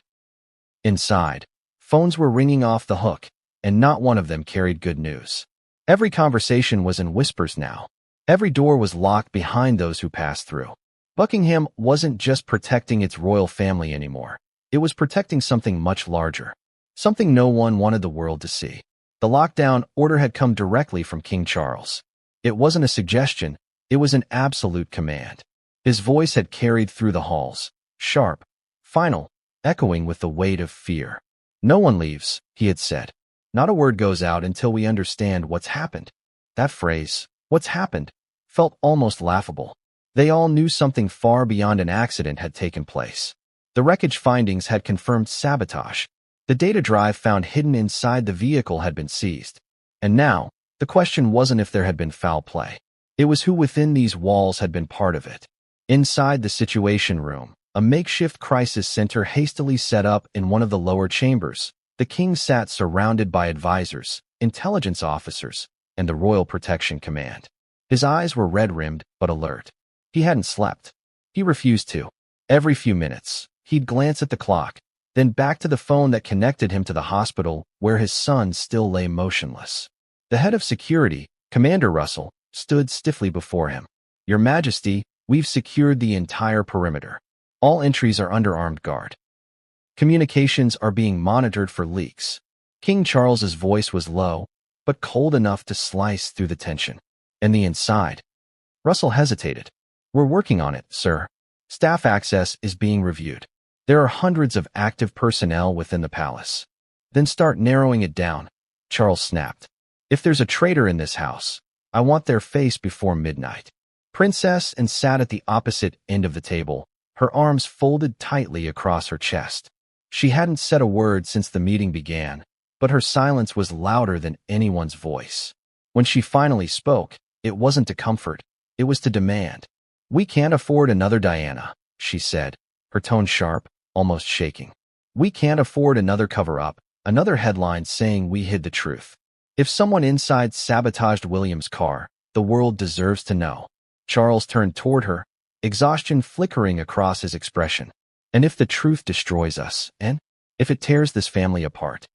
Inside, phones were ringing off the hook, and not one of them carried good news. Every conversation was in whispers now. Every door was locked behind those who passed through. Buckingham wasn't just protecting its royal family anymore. It was protecting something much larger. Something no one wanted the world to see. The lockdown order had come directly from King Charles. It wasn't a suggestion, it was an absolute command. His voice had carried through the halls, sharp, final, echoing with the weight of fear. "No one leaves," he had said. "Not a word goes out until we understand what's happened." That phrase, "what's happened," felt almost laughable. They all knew something far beyond an accident had taken place. The wreckage findings had confirmed sabotage. The data drive found hidden inside the vehicle had been seized. And now, the question wasn't if there had been foul play. It was who within these walls had been part of it. Inside the Situation Room, a makeshift crisis center hastily set up in one of the lower chambers, the king sat surrounded by advisors, intelligence officers, and the Royal Protection Command. His eyes were red-rimmed but alert. He hadn't slept. He refused to. Every few minutes, he'd glance at the clock, then back to the phone that connected him to the hospital where his son still lay motionless. The head of security, Commander Russell, stood stiffly before him. "Your Majesty, we've secured the entire perimeter. All entries are under armed guard. Communications are being monitored for leaks." King Charles's voice was low, but cold enough to slice through the tension. "And the inside?" Russell hesitated. "We're working on it, sir. Staff access is being reviewed. There are hundreds of active personnel within the palace." "Then start narrowing it down," Charles snapped. "If there's a traitor in this house, I want their face before midnight." Princess Anne sat at the opposite end of the table, her arms folded tightly across her chest. She hadn't said a word since the meeting began, but her silence was louder than anyone's voice. When she finally spoke, it wasn't to comfort, it was to demand. "We can't afford another Diana," she said, her tone sharp, almost shaking. "We can't afford another cover-up, another headline saying we hid the truth. If someone inside sabotaged William's car, the world deserves to know." Charles turned toward her, exhaustion flickering across his expression. "And if the truth destroys us, and if it tears this family apart?"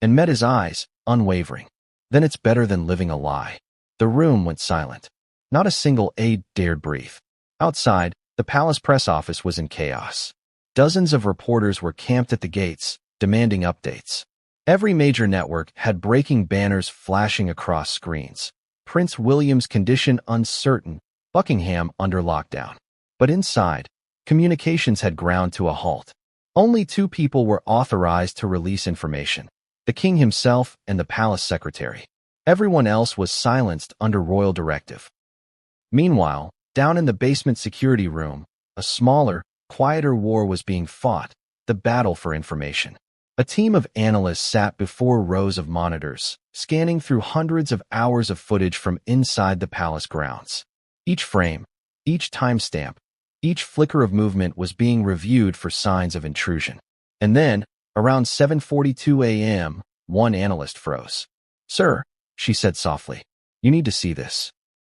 And met his eyes, unwavering. "Then it's better than living a lie." The room went silent. Not a single aide dared breathe. Outside, the palace press office was in chaos. Dozens of reporters were camped at the gates, demanding updates. Every major network had breaking banners flashing across screens. Prince William's condition uncertain, Buckingham under lockdown. But inside, communications had ground to a halt. Only two people were authorized to release information: the king himself and the palace secretary. Everyone else was silenced under royal directive. Meanwhile, down in the basement security room, a smaller, quieter war was being fought, the battle for information. A team of analysts sat before rows of monitors, scanning through hundreds of hours of footage from inside the palace grounds. Each frame, each timestamp, each flicker of movement was being reviewed for signs of intrusion. And then, around 7:42 a.m., one analyst froze. "Sir," she said softly, "you need to see this."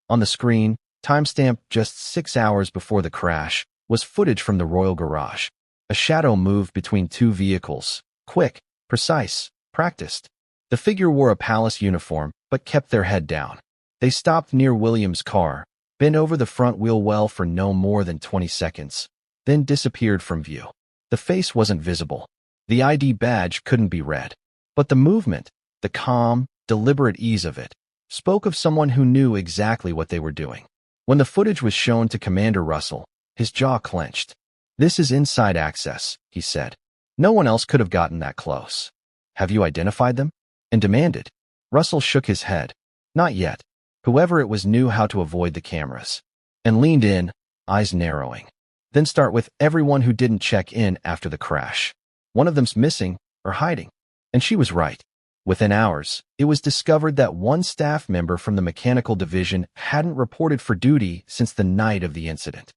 On the screen, timestamp just 6 hours before the crash, was footage from the royal garage. A shadow moved between two vehicles. Quick, precise, practiced. The figure wore a palace uniform, but kept their head down. They stopped near William's car, bent over the front wheel well for no more than 20 seconds, then disappeared from view. The face wasn't visible. The ID badge couldn't be read. But the movement, the calm, deliberate ease of it, spoke of someone who knew exactly what they were doing. When the footage was shown to Commander Russell, his jaw clenched. "This is inside access," he said. "No one else could have gotten that close." "Have you identified them?" and demanded. Russell shook his head. "Not yet. Whoever it was knew how to avoid the cameras," and leaned in, eyes narrowing. "Then start with everyone who didn't check in after the crash. One of them's missing or hiding." And she was right. Within hours, it was discovered that one staff member from the mechanical division hadn't reported for duty since the night of the incident.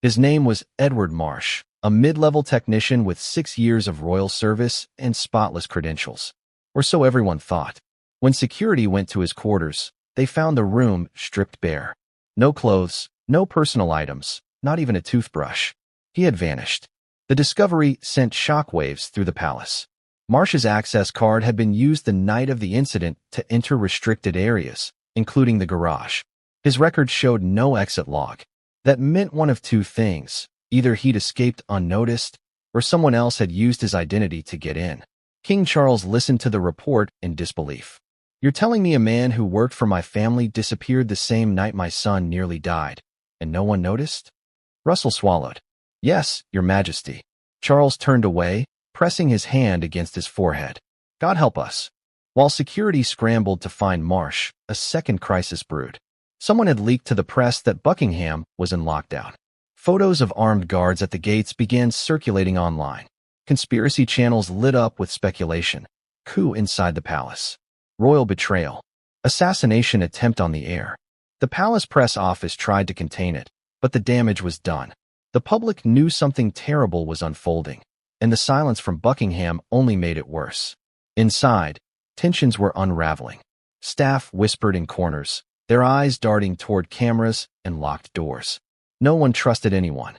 His name was Edward Marsh, a mid-level technician with 6 years of royal service and spotless credentials. Or so everyone thought. When security went to his quarters, they found the room stripped bare. No clothes, no personal items, not even a toothbrush. He had vanished. The discovery sent shockwaves through the palace. Marsh's access card had been used the night of the incident to enter restricted areas, including the garage. His record showed no exit log. That meant one of two things. Either he'd escaped unnoticed, or someone else had used his identity to get in. King Charles listened to the report in disbelief. "You're telling me a man who worked for my family disappeared the same night my son nearly died, and no one noticed?" Russell swallowed. "Yes, Your Majesty." Charles turned away, pressing his hand against his forehead. "God help us." While security scrambled to find Marsh, a second crisis brewed. Someone had leaked to the press that Buckingham was in lockdown. Photos of armed guards at the gates began circulating online. Conspiracy channels lit up with speculation. Coup inside the palace. Royal betrayal. Assassination attempt on the air. The palace press office tried to contain it, but the damage was done. The public knew something terrible was unfolding, and the silence from Buckingham only made it worse. Inside, tensions were unraveling. Staff whispered in corners, their eyes darting toward cameras and locked doors. No one trusted anyone.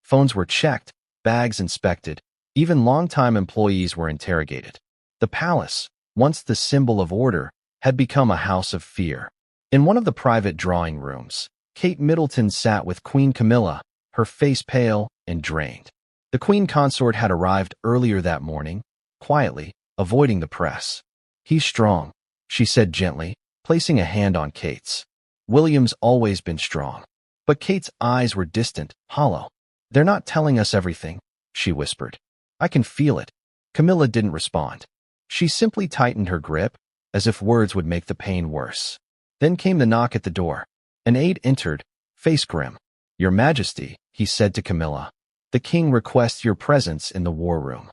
Phones were checked, bags inspected, even longtime employees were interrogated. The palace, once the symbol of order, had become a house of fear. In one of the private drawing rooms, Kate Middleton sat with Queen Camilla, her face pale and drained. The Queen Consort had arrived earlier that morning, quietly, avoiding the press. "He's strong," she said gently, placing a hand on Kate's. "William's always been strong." But Kate's eyes were distant, hollow. "They're not telling us everything," she whispered. "I can feel it." Camilla didn't respond. She simply tightened her grip, as if words would make the pain worse. Then came the knock at the door. An aide entered, face grim. "Your Majesty," he said to Camilla, "the king requests your presence in the war room."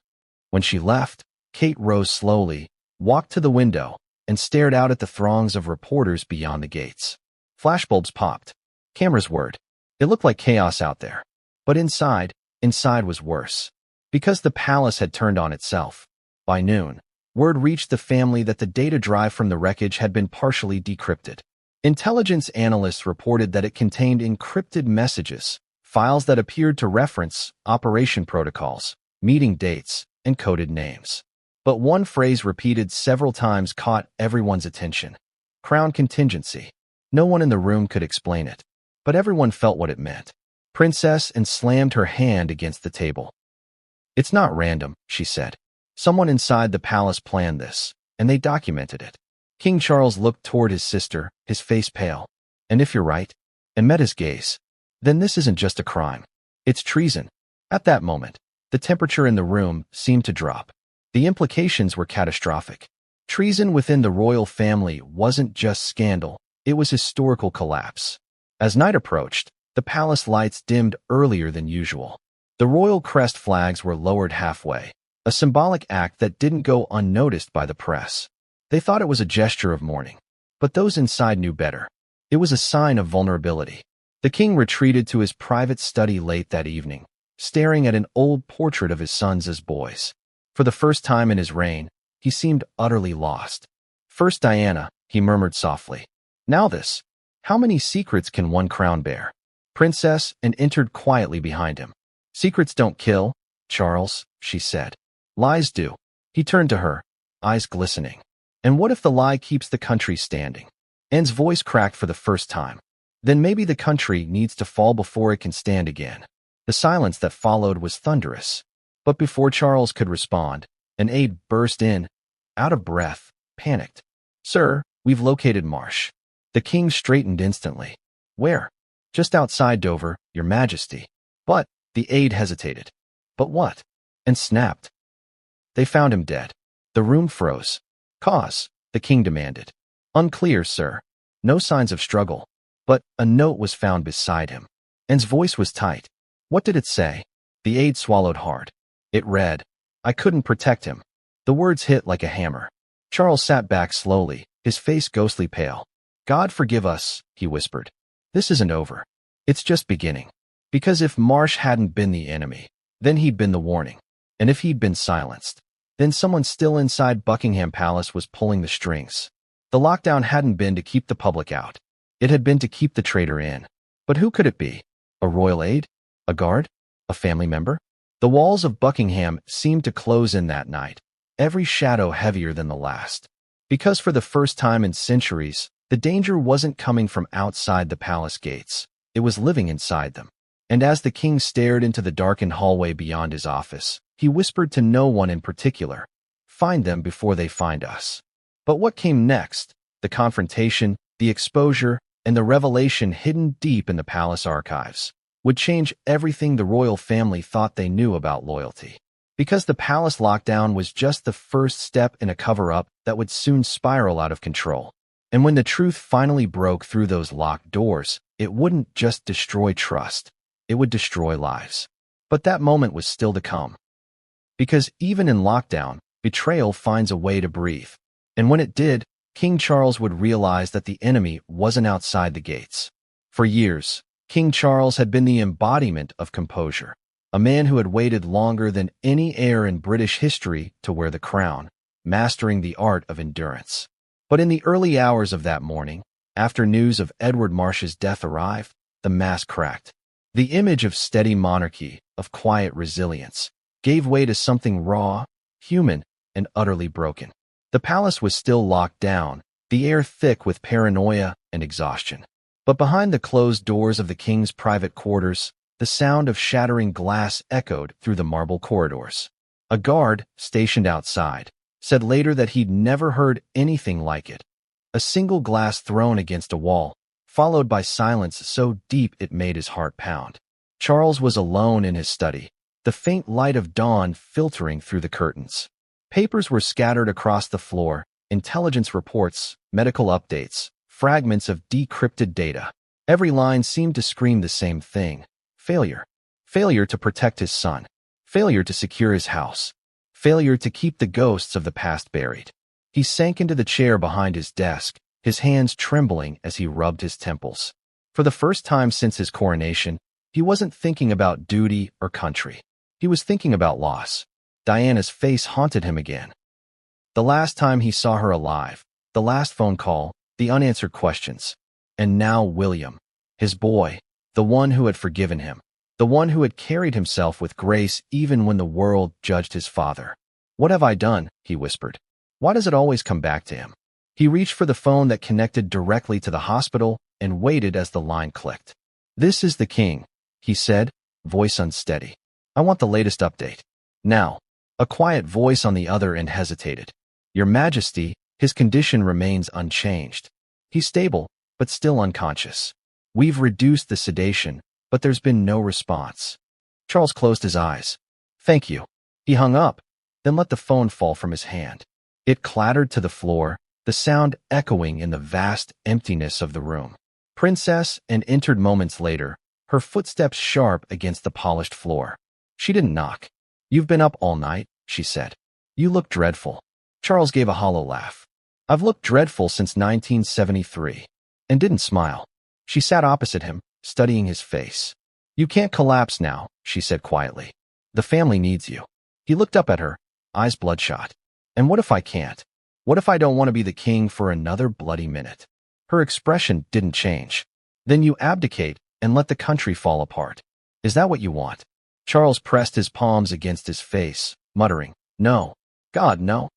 When she left, Kate rose slowly, walked to the window, and stared out at the throngs of reporters beyond the gates. Flashbulbs popped. Cameras whirred. It looked like chaos out there. But inside was worse. Because the palace had turned on itself. By noon, word reached the family that the data drive from the wreckage had been partially decrypted. Intelligence analysts reported that it contained encrypted messages, files that appeared to reference operation protocols, meeting dates, and coded names. But one phrase repeated several times caught everyone's attention. Crown contingency. No one in the room could explain it, but everyone felt what it meant. Princess and slammed her hand against the table. "It's not random," she said. Someone inside the palace planned this, and they documented it. King Charles looked toward his sister, his face pale. And if you're right, and met his gaze, then this isn't just a crime. It's treason. At that moment, the temperature in the room seemed to drop. The implications were catastrophic. Treason within the royal family wasn't just scandal, it was historical collapse. As night approached, the palace lights dimmed earlier than usual. The royal crest flags were lowered halfway, a symbolic act that didn't go unnoticed by the press. They thought it was a gesture of mourning, but those inside knew better. It was a sign of vulnerability. The king retreated to his private study late that evening, staring at an old portrait of his sons as boys. For the first time in his reign, he seemed utterly lost. First Diana, he murmured softly. Now this. How many secrets can one crown bear? Princess, and entered quietly behind him. Secrets don't kill, Charles, she said. Lies do. He turned to her, eyes glistening. And what if the lie keeps the country standing? Anne's voice cracked for the first time. Then maybe the country needs to fall before it can stand again. The silence that followed was thunderous. But before Charles could respond, an aide burst in, out of breath, panicked. Sir, we've located Marsh. The king straightened instantly. Where? Just outside Dover, your majesty. But, the aide hesitated. But what? And snapped. They found him dead. The room froze. Cause, the king demanded. Unclear, sir. No signs of struggle. But a note was found beside him. Anne's voice was tight. What did it say? The aide swallowed hard. It read, I couldn't protect him. The words hit like a hammer. Charles sat back slowly, his face ghostly pale. God forgive us, he whispered. This isn't over. It's just beginning. Because if Marsh hadn't been the enemy, then he'd been the warning. And if he'd been silenced, then someone still inside Buckingham Palace was pulling the strings. The lockdown hadn't been to keep the public out. It had been to keep the traitor in. But who could it be? A royal aide? A guard? A family member? The walls of Buckingham seemed to close in that night, every shadow heavier than the last. Because for the first time in centuries, the danger wasn't coming from outside the palace gates. It was living inside them. And as the king stared into the darkened hallway beyond his office, he whispered to no one in particular, find them before they find us. But what came next? The confrontation, the exposure, and the revelation hidden deep in the palace archives would change everything the royal family thought they knew about loyalty. Because the palace lockdown was just the first step in a cover-up that would soon spiral out of control. And when the truth finally broke through those locked doors, it wouldn't just destroy trust, it would destroy lives. But that moment was still to come. Because even in lockdown, betrayal finds a way to breathe. And when it did, King Charles would realize that the enemy wasn't outside the gates. For years, King Charles had been the embodiment of composure, a man who had waited longer than any heir in British history to wear the crown, mastering the art of endurance. But in the early hours of that morning, after news of Edward Marsh's death arrived, the mask cracked. The image of steady monarchy, of quiet resilience, gave way to something raw, human, and utterly broken. The palace was still locked down, the air thick with paranoia and exhaustion. But behind the closed doors of the king's private quarters, the sound of shattering glass echoed through the marble corridors. A guard, stationed outside, said later that he'd never heard anything like it. A single glass thrown against a wall, followed by silence so deep it made his heart pound. Charles was alone in his study, the faint light of dawn filtering through the curtains. Papers were scattered across the floor, intelligence reports, medical updates, fragments of decrypted data. Every line seemed to scream the same thing. Failure. Failure to protect his son. Failure to secure his house. Failure to keep the ghosts of the past buried. He sank into the chair behind his desk, his hands trembling as he rubbed his temples. For the first time since his coronation, he wasn't thinking about duty or country. He was thinking about loss. Diana's face haunted him again. The last time he saw her alive, the last phone call, the unanswered questions. And now William, his boy, the one who had forgiven him, the one who had carried himself with grace even when the world judged his father. What have I done? He whispered. Why does it always come back to him? He reached for the phone that connected directly to the hospital and waited as the line clicked. This is the king, he said, voice unsteady. I want the latest update. Now. A quiet voice on the other end hesitated. Your Majesty, his condition remains unchanged. He's stable, but still unconscious. We've reduced the sedation, but there's been no response. Charles closed his eyes. Thank you. He hung up, then let the phone fall from his hand. It clattered to the floor, the sound echoing in the vast emptiness of the room. Princess and entered moments later, her footsteps sharp against the polished floor. She didn't knock. You've been up all night, she said. You look dreadful. Charles gave a hollow laugh. I've looked dreadful since 1973. And didn't smile. She sat opposite him, studying his face. You can't collapse now, she said quietly. The family needs you. He looked up at her, eyes bloodshot. And what if I can't? What if I don't want to be the king for another bloody minute? Her expression didn't change. Then you abdicate and let the country fall apart. Is that what you want? Charles pressed his palms against his face, muttering, No. God, no.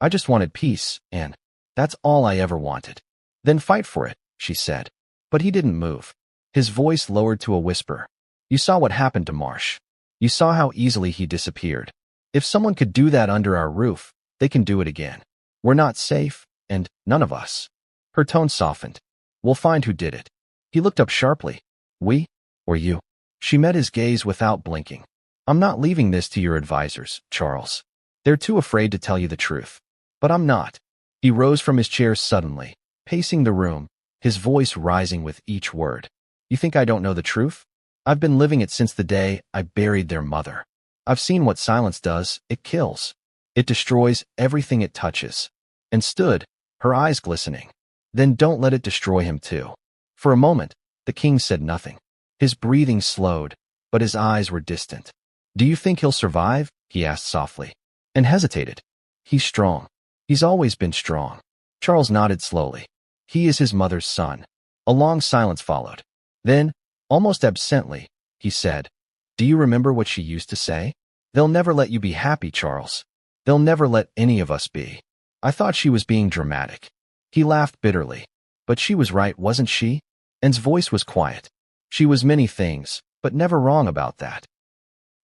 I just wanted peace, and that's all I ever wanted. Then fight for it, she said. But he didn't move. His voice lowered to a whisper. You saw what happened to Marsh. You saw how easily he disappeared. If someone could do that under our roof, they can do it again. We're not safe, and none of us. Her tone softened. We'll find who did it. He looked up sharply. We? Or you? She met his gaze without blinking. I'm not leaving this to your advisors, Charles. They're too afraid to tell you the truth. But I'm not. He rose from his chair suddenly, pacing the room, his voice rising with each word. You think I don't know the truth? I've been living it since the day I buried their mother. I've seen what silence does. It kills. It destroys everything it touches. And stood, her eyes glistening. Then don't let it destroy him too. For a moment, the king said nothing. His breathing slowed, but his eyes were distant. Do you think he'll survive? He asked softly. And hesitated. He's strong. He's always been strong. Charles nodded slowly. He is his mother's son. A long silence followed. Then, almost absently, he said, Do you remember what she used to say? They'll never let you be happy, Charles. They'll never let any of us be. I thought she was being dramatic. He laughed bitterly. But she was right, wasn't she? Anne's voice was quiet. She was many things, but never wrong about that.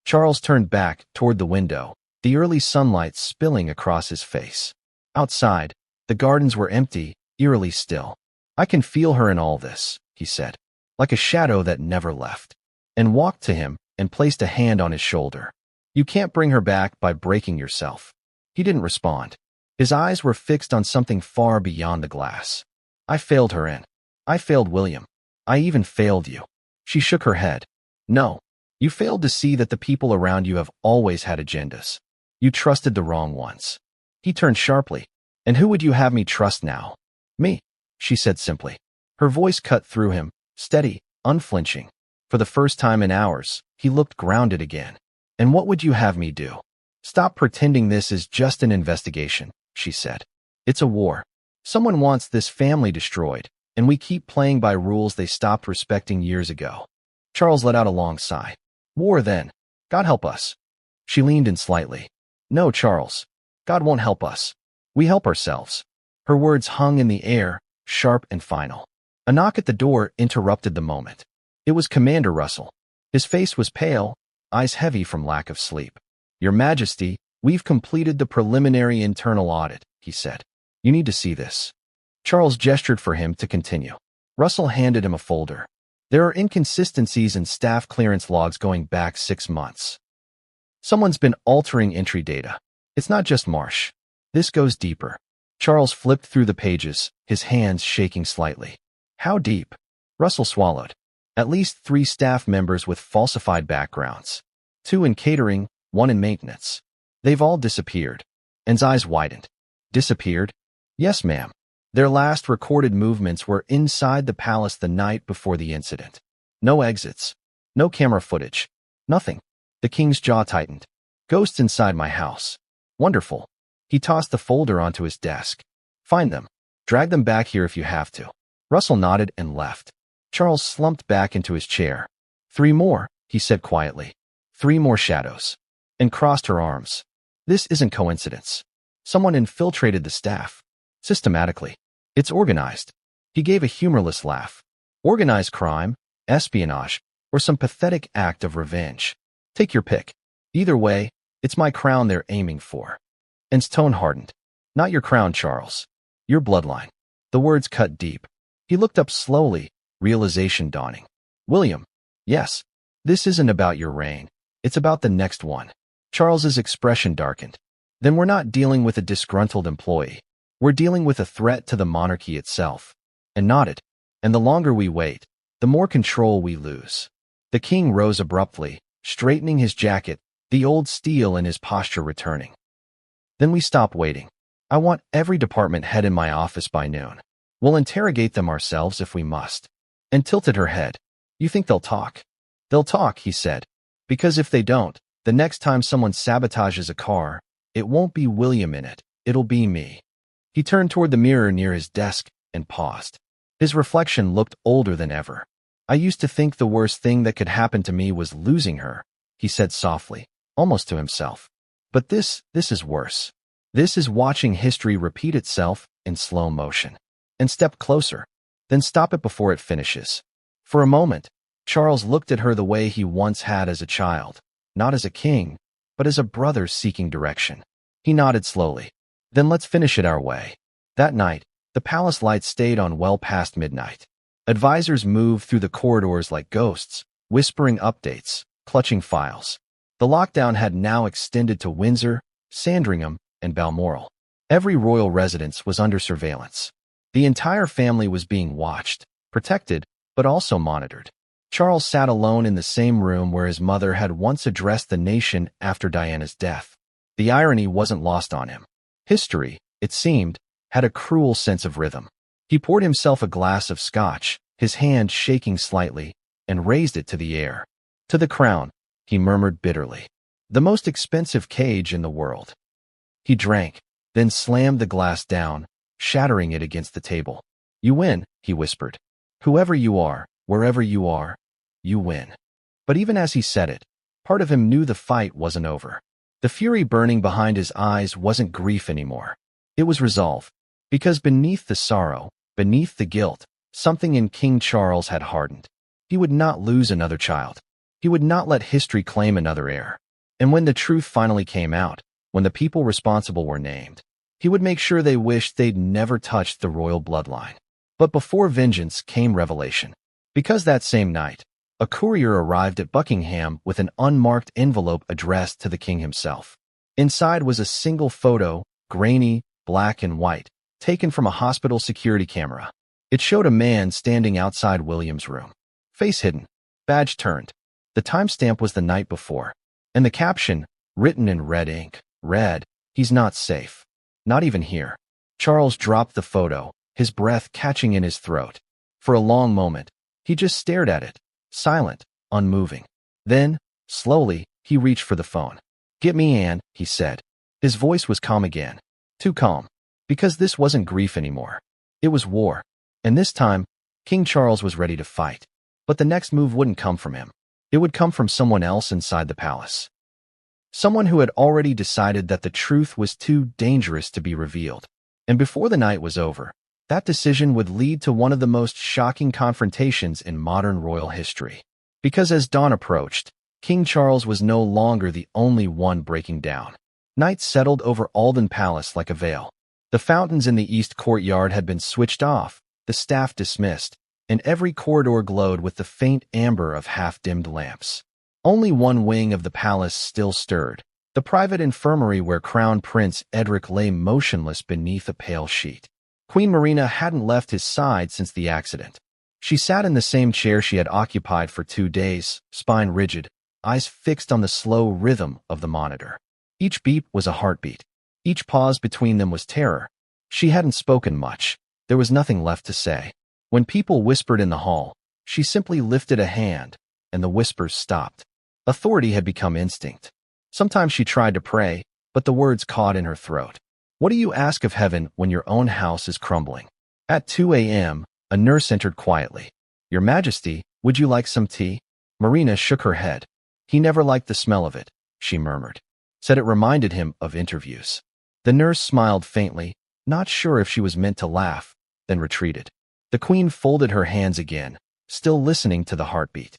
Charles turned back toward the window, the early sunlight spilling across his face. Outside, the gardens were empty, eerily still. I can feel her in all this, he said, like a shadow that never left, and walked to him and placed a hand on his shoulder. You can't bring her back by breaking yourself. He didn't respond. His eyes were fixed on something far beyond the glass. I failed her, Anne. I failed William. I even failed you. She shook her head. No, you failed to see that the people around you have always had agendas. You trusted the wrong ones. He turned sharply. And who would you have me trust now? Me, she said simply. Her voice cut through him, steady, unflinching. For the first time in hours, he looked grounded again. And what would you have me do? Stop pretending this is just an investigation, she said. It's a war. Someone wants this family destroyed, and we keep playing by rules they stopped respecting years ago. Charles let out a long sigh. War then. God help us. She leaned in slightly. No, Charles. God won't help us. We help ourselves. Her words hung in the air, sharp and final. A knock at the door interrupted the moment. It was Commander Russell. His face was pale, eyes heavy from lack of sleep. Your Majesty, we've completed the preliminary internal audit, he said. You need to see this. Charles gestured for him to continue. Russell handed him a folder. There are inconsistencies in staff clearance logs going back 6 months. Someone's been altering entry data. It's not just Marsh. This goes deeper. Charles flipped through the pages, his hands shaking slightly. How deep? Russell swallowed. At least 3 staff members with falsified backgrounds. 2 in catering, 1 in maintenance. They've all disappeared. Anne's eyes widened. Disappeared? Yes, ma'am. Their last recorded movements were inside the palace the night before the incident. No exits. No camera footage. Nothing. The king's jaw tightened. Ghosts inside my house. Wonderful. He tossed the folder onto his desk. Find them. Drag them back here if you have to. Russell nodded and left. Charles slumped back into his chair. 3 more, he said quietly. 3 more shadows. And crossed her arms. This isn't coincidence. Someone infiltrated the staff. Systematically. It's organized. He gave a humorless laugh. Organized crime, espionage, or some pathetic act of revenge. Take your pick. Either way, It's my crown they're aiming for. Anne's tone hardened. Not your crown, Charles. Your bloodline. The words cut deep. He looked up slowly, realization dawning. William. Yes. This isn't about your reign. It's about the next one. Charles's expression darkened. Then we're not dealing with a disgruntled employee. We're dealing with a threat to the monarchy itself. And nodded. And the longer we wait, the more control we lose. The king rose abruptly, straightening his jacket, the old steel in his posture returning. Then we stop waiting. I want every department head in my office by noon. We'll interrogate them ourselves if we must. Anne tilted her head. You think they'll talk? They'll talk, he said. Because if they don't, the next time someone sabotages a car, it won't be William in it. It'll be me. He turned toward the mirror near his desk and paused. His reflection looked older than ever. I used to think the worst thing that could happen to me was losing her, he said softly, almost to himself. But this is worse. This is watching history repeat itself in slow motion. And step closer, then stop it before it finishes. For a moment, Charles looked at her the way he once had as a child, not as a king, but as a brother seeking direction. He nodded slowly. Then let's finish it our way. That night, the palace lights stayed on well past midnight. Advisors moved through the corridors like ghosts, whispering updates, clutching files. The lockdown had now extended to Windsor, Sandringham, and Balmoral. Every royal residence was under surveillance. The entire family was being watched, protected, but also monitored. Charles sat alone in the same room where his mother had once addressed the nation after Diana's death. The irony wasn't lost on him. History, it seemed, had a cruel sense of rhythm. He poured himself a glass of scotch, his hand shaking slightly, and raised it to the air. To the crown, he murmured bitterly. The most expensive cage in the world. He drank, then slammed the glass down, shattering it against the table. You win, he whispered. Whoever you are, wherever you are, you win. But even as he said it, part of him knew the fight wasn't over. The fury burning behind his eyes wasn't grief anymore. It was resolve. Because beneath the sorrow, beneath the guilt, something in King Charles had hardened. He would not lose another child. He would not let history claim another heir. And when the truth finally came out, when the people responsible were named, he would make sure they wished they'd never touched the royal bloodline. But before vengeance came revelation. Because that same night, a courier arrived at Buckingham with an unmarked envelope addressed to the king himself. Inside was a single photo, grainy, black and white, taken from a hospital security camera. It showed a man standing outside William's room. Face hidden, badge turned. The timestamp was the night before. And the caption, written in red ink, read, "He's not safe. Not even here." Charles dropped the photo, his breath catching in his throat. For a long moment, he just stared at it, silent, unmoving. Then, slowly, he reached for the phone. "Get me Anne," he said. His voice was calm again. Too calm. Because this wasn't grief anymore. It was war. And this time, King Charles was ready to fight. But the next move wouldn't come from him. It would come from someone else inside the palace. Someone who had already decided that the truth was too dangerous to be revealed. And before the night was over, that decision would lead to one of the most shocking confrontations in modern royal history. Because as dawn approached, King Charles was no longer the only one breaking down. Night settled over Alden Palace like a veil. The fountains in the east courtyard had been switched off, the staff dismissed, and every corridor glowed with the faint amber of half-dimmed lamps. Only one wing of the palace still stirred, the private infirmary where Crown Prince Edric lay motionless beneath a pale sheet. Queen Marina hadn't left his side since the accident. She sat in the same chair she had occupied for 2 days, spine rigid, eyes fixed on the slow rhythm of the monitor. Each beat was a heartbeat. Each pause between them was terror. She hadn't spoken much. There was nothing left to say. When people whispered in the hall, she simply lifted a hand, and the whispers stopped. Authority had become instinct. Sometimes she tried to pray, but the words caught in her throat. What do you ask of heaven when your own house is crumbling? At 2 a.m., a nurse entered quietly. Your Majesty, would you like some tea? Marina shook her head. He never liked the smell of it, she murmured. Said it reminded him of interviews. The nurse smiled faintly, not sure if she was meant to laugh, then retreated. The queen folded her hands again, still listening to the heartbeat.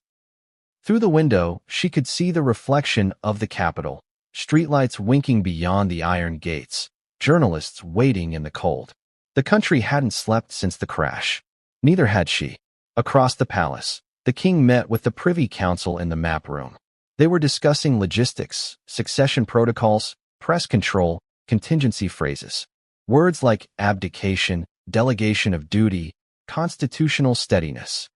Through the window, she could see the reflection of the Capitol, streetlights winking beyond the iron gates, journalists waiting in the cold. The country hadn't slept since the crash. Neither had she. Across the palace, the king met with the Privy Council in the map room. They were discussing logistics, succession protocols, press control, contingency phrases. Words like abdication, delegation of duty, constitutional steadiness.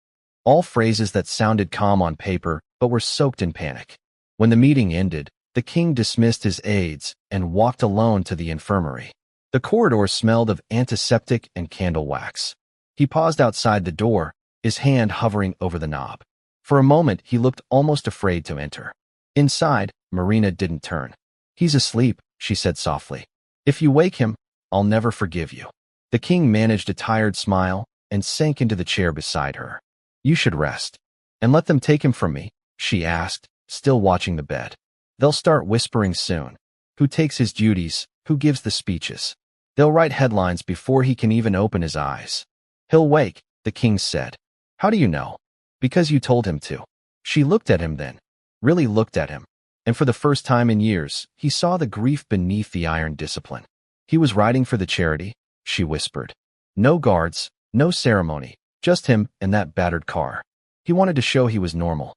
All phrases that sounded calm on paper but were soaked in panic. When the meeting ended, the king dismissed his aides and walked alone to the infirmary. The corridor smelled of antiseptic and candle wax. He paused outside the door, his hand hovering over the knob. For a moment, he looked almost afraid to enter. Inside, Marina didn't turn. "He's asleep," she said softly. "If you wake him, I'll never forgive you." The king managed a tired smile and sank into the chair beside her. "You should rest." "And let them take him from me?" she asked, still watching the bed. "They'll start whispering soon. Who takes his duties? Who gives the speeches? They'll write headlines before he can even open his eyes." "He'll wake," the king said. "How do you know?" "Because you told him to." She looked at him then, really looked at him, and for the first time in years, he saw the grief beneath the iron discipline. "He was riding for the charity," she whispered. "No guards, no ceremony, just him and that battered car. He wanted to show he was normal."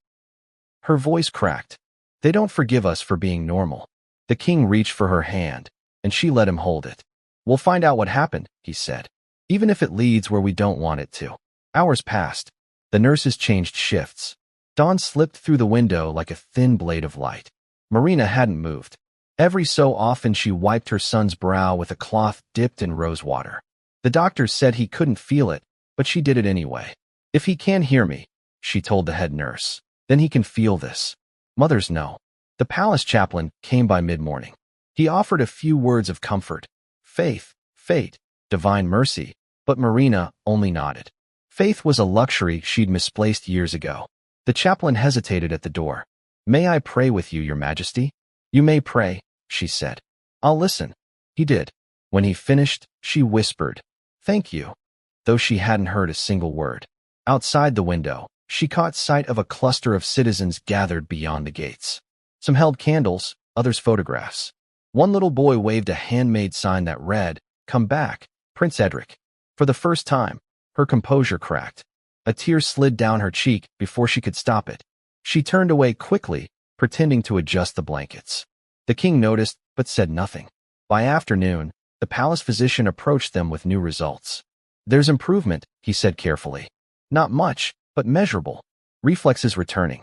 Her voice cracked. "They don't forgive us for being normal." The king reached for her hand, and she let him hold it. "We'll find out what happened," he said, "even if it leads where we don't want it to." Hours passed. The nurses changed shifts. Dawn slipped through the window like a thin blade of light. Marina hadn't moved. Every so often she wiped her son's brow with a cloth dipped in rose water. The doctor said he couldn't feel it, but she did it anyway. "If he can't hear me," she told the head nurse, "then he can feel this. Mothers know." The palace chaplain came by mid-morning. He offered a few words of comfort. Faith, fate, divine mercy, but Marina only nodded. Faith was a luxury she'd misplaced years ago. The chaplain hesitated at the door. "May I pray with you, Your Majesty?" "You may pray," she said. "I'll listen." He did. When he finished, she whispered, "Thank you," though she hadn't heard a single word. Outside the window, she caught sight of a cluster of citizens gathered beyond the gates. Some held candles, others photographs. One little boy waved a handmade sign that read, "Come back, Prince Edric." For the first time, her composure cracked. A tear slid down her cheek before she could stop it. She turned away quickly, pretending to adjust the blankets. The king noticed, but said nothing. By afternoon, the palace physician approached them with new results. "There's improvement," he said carefully. "Not much, but measurable. Reflexes returning.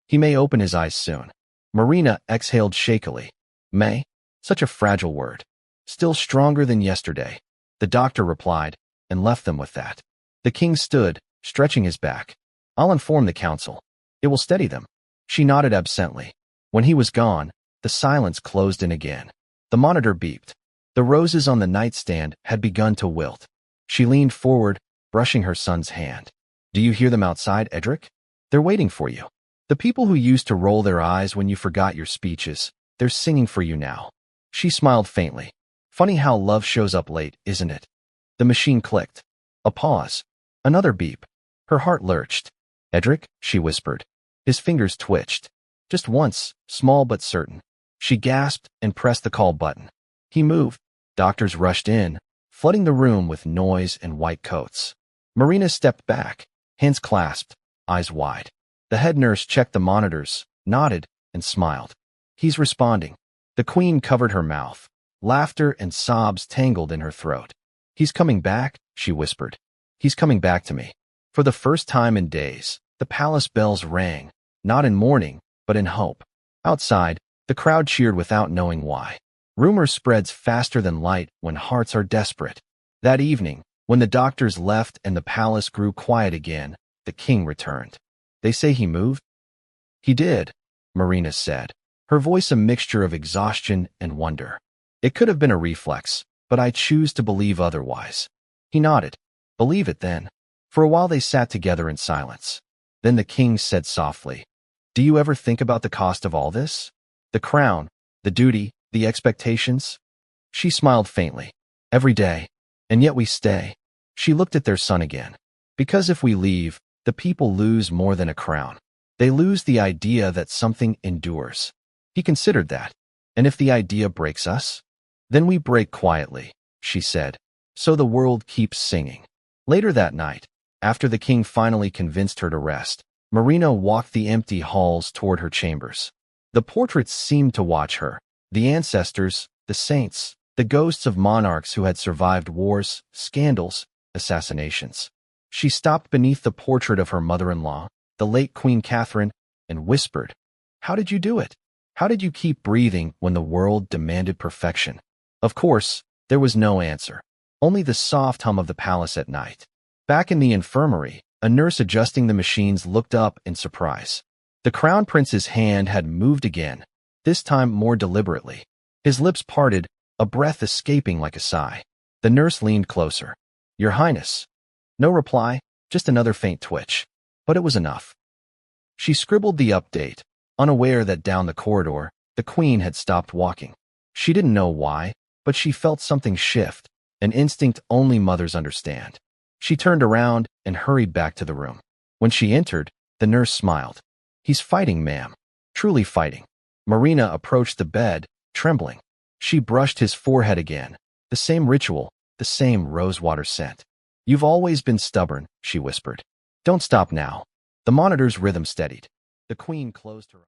He may open his eyes soon." Marina exhaled shakily. "May? Such a fragile word. Still stronger than yesterday." The doctor replied, and left them with that. The king stood, stretching his back. "I'll inform the council. It will steady them." She nodded absently. When he was gone, the silence closed in again. The monitor beeped. The roses on the nightstand had begun to wilt. She leaned forward, brushing her son's hand. "Do you hear them outside, Edric? They're waiting for you. The people who used to roll their eyes when you forgot your speeches, they're singing for you now." She smiled faintly. "Funny how love shows up late, isn't it?" The machine clicked. A pause. Another beep. Her heart lurched. "Edric?" she whispered. His fingers twitched. Just once, small but certain. She gasped and pressed the call button. He moved. Doctors rushed in, flooding the room with noise and white coats. Marina stepped back, hands clasped, eyes wide. The head nurse checked the monitors, nodded, and smiled. "He's responding." The queen covered her mouth. Laughter and sobs tangled in her throat. "He's coming back," she whispered. "He's coming back to me." For the first time in days, the palace bells rang, not in mourning, but in hope. Outside, the crowd cheered without knowing why. Rumor spreads faster than light when hearts are desperate. That evening, when the doctors left and the palace grew quiet again, the king returned. "They say he moved?" "He did," Marina said, her voice a mixture of exhaustion and wonder. "It could have been a reflex, but I choose to believe otherwise." He nodded. "Believe it then." For a while they sat together in silence. Then the king said softly, "Do you ever think about the cost of all this? The crown, the duty, the expectations?" She smiled faintly. "Every day. And yet we stay." She looked at their son again. "Because if we leave, the people lose more than a crown. They lose the idea that something endures." He considered that. And if the idea breaks us? Then we break quietly, she said. So the world keeps singing. Later that night, after the king finally convinced her to rest, Marina walked the empty halls toward her chambers. The portraits seemed to watch her. The ancestors, the saints, the ghosts of monarchs who had survived wars, scandals, assassinations. She stopped beneath the portrait of her mother-in-law, the late Queen Catherine, and whispered, "How did you do it? How did you keep breathing when the world demanded perfection?" Of course, there was no answer, only the soft hum of the palace at night. Back in the infirmary, a nurse adjusting the machines looked up in surprise. The crown prince's hand had moved again, this time more deliberately. His lips parted, a breath escaping like a sigh. The nurse leaned closer. "Your Highness." No reply, just another faint twitch. But it was enough. She scribbled the update, unaware that down the corridor, the queen had stopped walking. She didn't know why, but she felt something shift, an instinct only mothers understand. She turned around and hurried back to the room. When she entered, the nurse smiled. "He's fighting, ma'am. Truly fighting." Marina approached the bed, trembling. She brushed his forehead again. The same ritual, the same rosewater scent. "You've always been stubborn," she whispered. "Don't stop now." The monitor's rhythm steadied. The queen closed her eyes.